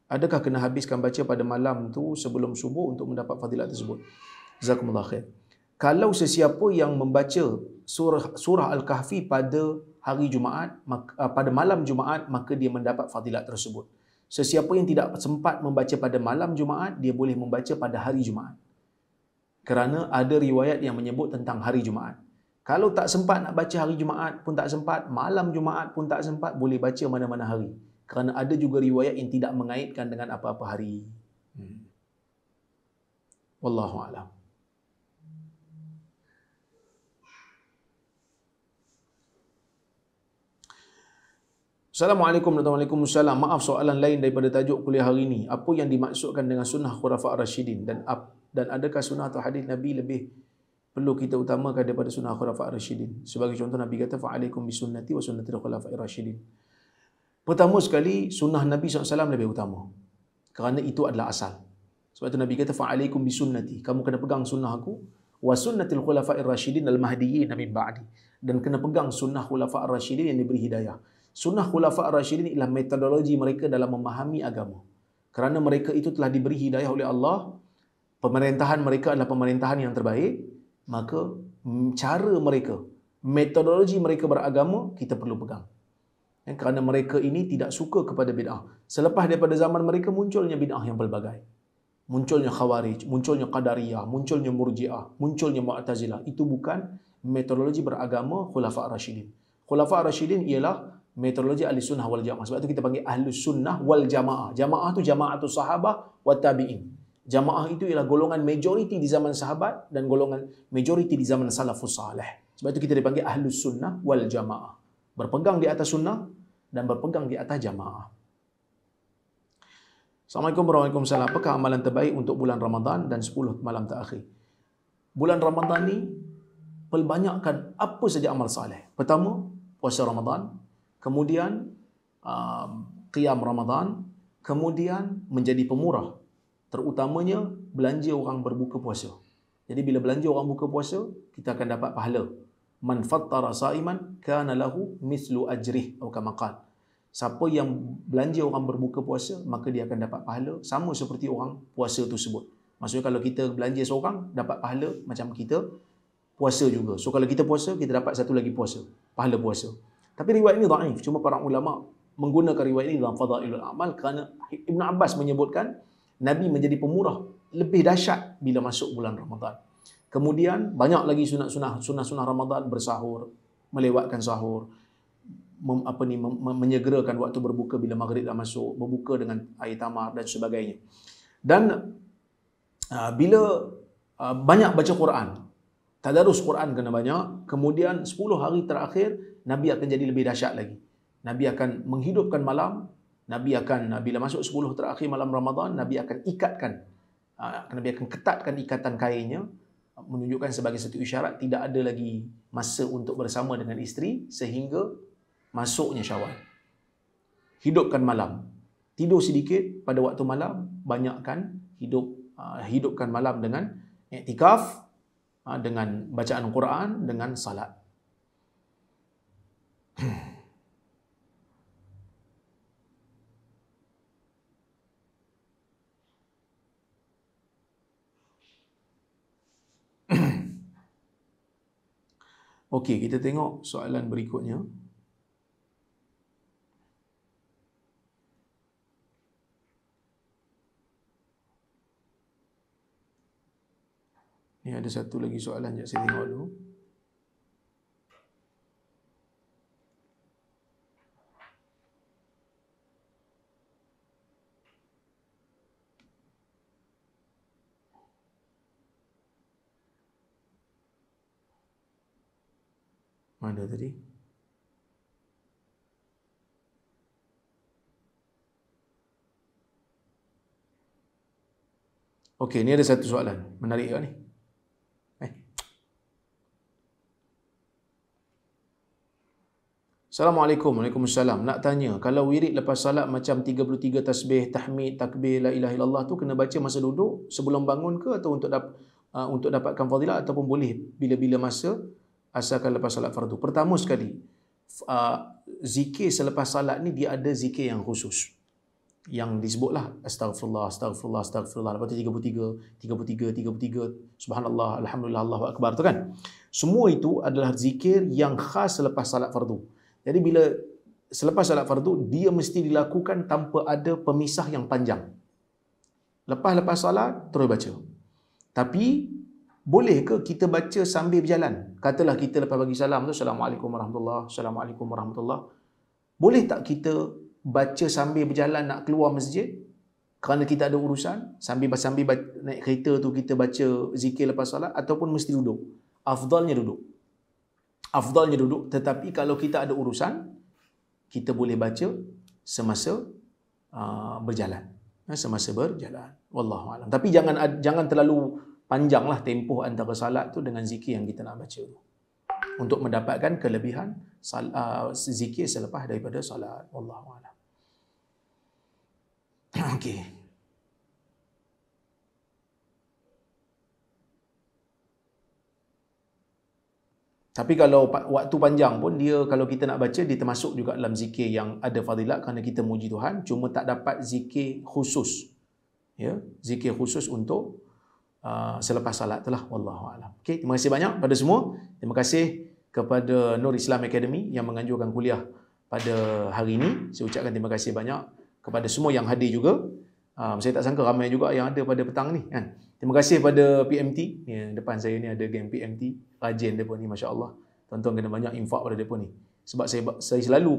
Adakah kena habiskan baca pada malam tu sebelum subuh untuk mendapat fadilat tersebut? Jazakumullah khair. Kalau sesiapa yang membaca surah Al-Kahfi pada hari Jumaat, pada malam Jumaat, maka dia mendapat fadilat tersebut. Sesiapa yang tidak sempat membaca pada malam Jumaat, dia boleh membaca pada hari Jumaat. Kerana ada riwayat yang menyebut tentang hari Jumaat. Kalau tak sempat nak baca hari Jumaat pun tak sempat, malam Jumaat pun tak sempat, boleh baca mana-mana hari. Kerana ada juga riwayat yang tidak mengaitkan dengan apa-apa hari. Wallahu a'lam. Assalamualaikum warahmatullahi wabarakatuh. Maaf soalan lain daripada tajuk kuliah hari ini. Apa yang dimaksudkan dengan sunnah khulafa' ar-rasyidin, dan adakah sunnah atau hadis Nabi lebih perlu kita utamakan daripada sunnah khulafa' ar-rasyidin? Sebagai contoh Nabi kata fa'alaikum bisunnati wa sunnatil khulafa' ar-rasyidin. Pertama sekali sunnah Nabi SAW lebih utama. Kerana itu adalah asal. Sebab itu Nabi kata fa'alaikum bisunnati. Kamu kena pegang sunnah aku. Wa sunnatil khulafa' ar-rasyidin al-mahdiyyin min ba'di. Dan kena pegang sunnah khulafa' ar-rasyidin yang diberi hidayah. Sunnah khulafa' ar-rasyidin ialah metodologi mereka dalam memahami agama. Kerana mereka itu telah diberi hidayah oleh Allah, pemerintahan mereka adalah pemerintahan yang terbaik, maka cara mereka, metodologi mereka beragama, kita perlu pegang. Kerana mereka ini tidak suka kepada bid'ah. Selepas daripada zaman mereka munculnya bid'ah yang pelbagai. Munculnya Khawarij, munculnya Qadariyah, munculnya Murji'ah, munculnya Mu'tazilah. Itu bukan metodologi beragama Khulafa' Rashidin. Khulafa' Rashidin ialah metodologi Ahli Sunnah wal Jamaah. Sebab itu kita panggil Ahli Sunnah wal Jamaah. Jamaah tu jama'atul sahabah wa tabi'in. Jamaah itu ialah golongan majoriti di zaman sahabat dan golongan majoriti di zaman salafus salih. Sebab itu kita dipanggil Ahli Sunnah wal Jamaah. Berpegang di atas sunnah dan berpegang di atas jamaah. Assalamualaikum warahmatullahi wabarakatuh. Apakah amalan terbaik untuk bulan Ramadan dan 10 malam terakhir? Bulan Ramadan ni perbanyakkan apa saja amal saleh. Pertama, puasa Ramadan, kemudian qiyam Ramadan, kemudian menjadi pemurah, terutamanya belanja orang berbuka puasa. Jadi bila belanja orang buka puasa, kita akan dapat pahala. Man fattara sa'iman kana lahu mislu ajrih atau kama qala. Siapa yang belanja orang berbuka puasa, maka dia akan dapat pahala sama seperti orang puasa tersebut. Maksudnya kalau kita belanja seorang, dapat pahala macam kita puasa juga. So kalau kita puasa, kita dapat satu lagi puasa, pahala puasa. Tapi riwayat ini dhaif. Cuma para ulama menggunakan riwayat ini dalam Fadailul Amal kerana Ibn Abbas menyebutkan Nabi menjadi pemurah lebih dahsyat bila masuk bulan Ramadan. Kemudian banyak lagi sunat-sunat Ramadan, bersahur, melewatkan sahur, menyegerakan waktu berbuka bila maghrib dah masuk, berbuka dengan air tamar dan sebagainya. Dan bila banyak baca Quran, tadarus Quran kena banyak, kemudian 10 hari terakhir Nabi akan jadi lebih dahsyat lagi. Nabi akan menghidupkan malam, Nabi akan bila masuk 10 terakhir malam Ramadan, Nabi akan ketatkan ikatan kainnya, menunjukkan sebagai satu isyarat tidak ada lagi masa untuk bersama dengan isteri sehingga masuknya Syawal. Hidupkan malam. Tidur sedikit pada waktu malam, banyakkan hidupkan malam dengan iktikaf, dengan bacaan Quran, dengan salat. Okey, kita tengok soalan berikutnya. Ni ada satu lagi soalan, jap saya tengok dulu. Mana tadi? Okey, ni ada satu soalan. Menarik tak ni? Assalamualaikum. Waalaikumsalam. Nak tanya, kalau wirid lepas salat macam 33 tasbih, tahmid, takbir, la ilaha illallah tu kena baca masa duduk sebelum bangun ke atau untuk dapatkan fadilah ataupun boleh bila-bila masa asalkan lepas salat fardu? Pertama sekali, zikir selepas salat ni dia ada zikir yang khusus. Yang disebutlah astaghfirullah, astaghfirullah, astaghfirullah. Lepas tu 33, subhanallah, alhamdulillah, Allahu akbar tu kan. Semua itu adalah zikir yang khas selepas salat fardu. Jadi bila selepas salat fardu, dia mesti dilakukan tanpa ada pemisah yang panjang. Lepas salat, terus baca. Tapi, boleh ke kita baca sambil berjalan? Katalah kita lepas bagi salam tu, Assalamualaikum warahmatullahi, Assalamualaikum warahmatullahi. Boleh tak kita baca sambil berjalan nak keluar masjid? Kerana kita ada urusan, sambil naik kereta tu kita baca zikir lepas salat, ataupun mesti duduk? Afdalnya duduk. Tetapi kalau kita ada urusan, kita boleh baca semasa berjalan. Wallahu a'lam. Tapi jangan terlalu panjanglah tempoh antara salat tu dengan zikir yang kita nak baca tu, untuk mendapatkan kelebihan zikir selepas daripada salat. Wallahu a'lam. Okey. Tapi kalau waktu panjang pun, kalau kita nak baca, dia termasuk juga dalam zikir yang ada fadilat kerana kita muji Tuhan, cuma tak dapat zikir khusus. Ya, zikir khusus untuk selepas salat itulah. Wallahu a'lam. Okey, terima kasih banyak pada semua. Terima kasih kepada Nur Islam Academy yang menganjurkan kuliah pada hari ini. Saya ucapkan terima kasih banyak kepada semua yang hadir juga. Saya tak sangka ramai juga yang ada pada petang ni kan. Terima kasih pada PMT. Ya, depan saya ni ada geng PMT. Rajin depa ni, masya-Allah. Tuan-tuan kena banyak infak pada depa ni. Sebab saya selalu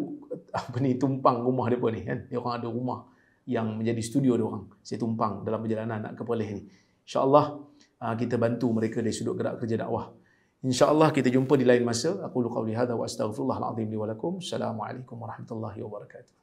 tumpang rumah depa ni kan. Dia orang ada rumah yang menjadi studio dia orang. Saya tumpang dalam perjalanan nak ke Perlis ni. Insya-Allah kita bantu mereka dari sudut gerak kerja dakwah. InsyaAllah kita jumpa di lain masa. Aku qauli hadza wa astaghfirullahal azim li wa lakum. Assalamualaikum warahmatullahi wabarakatuh.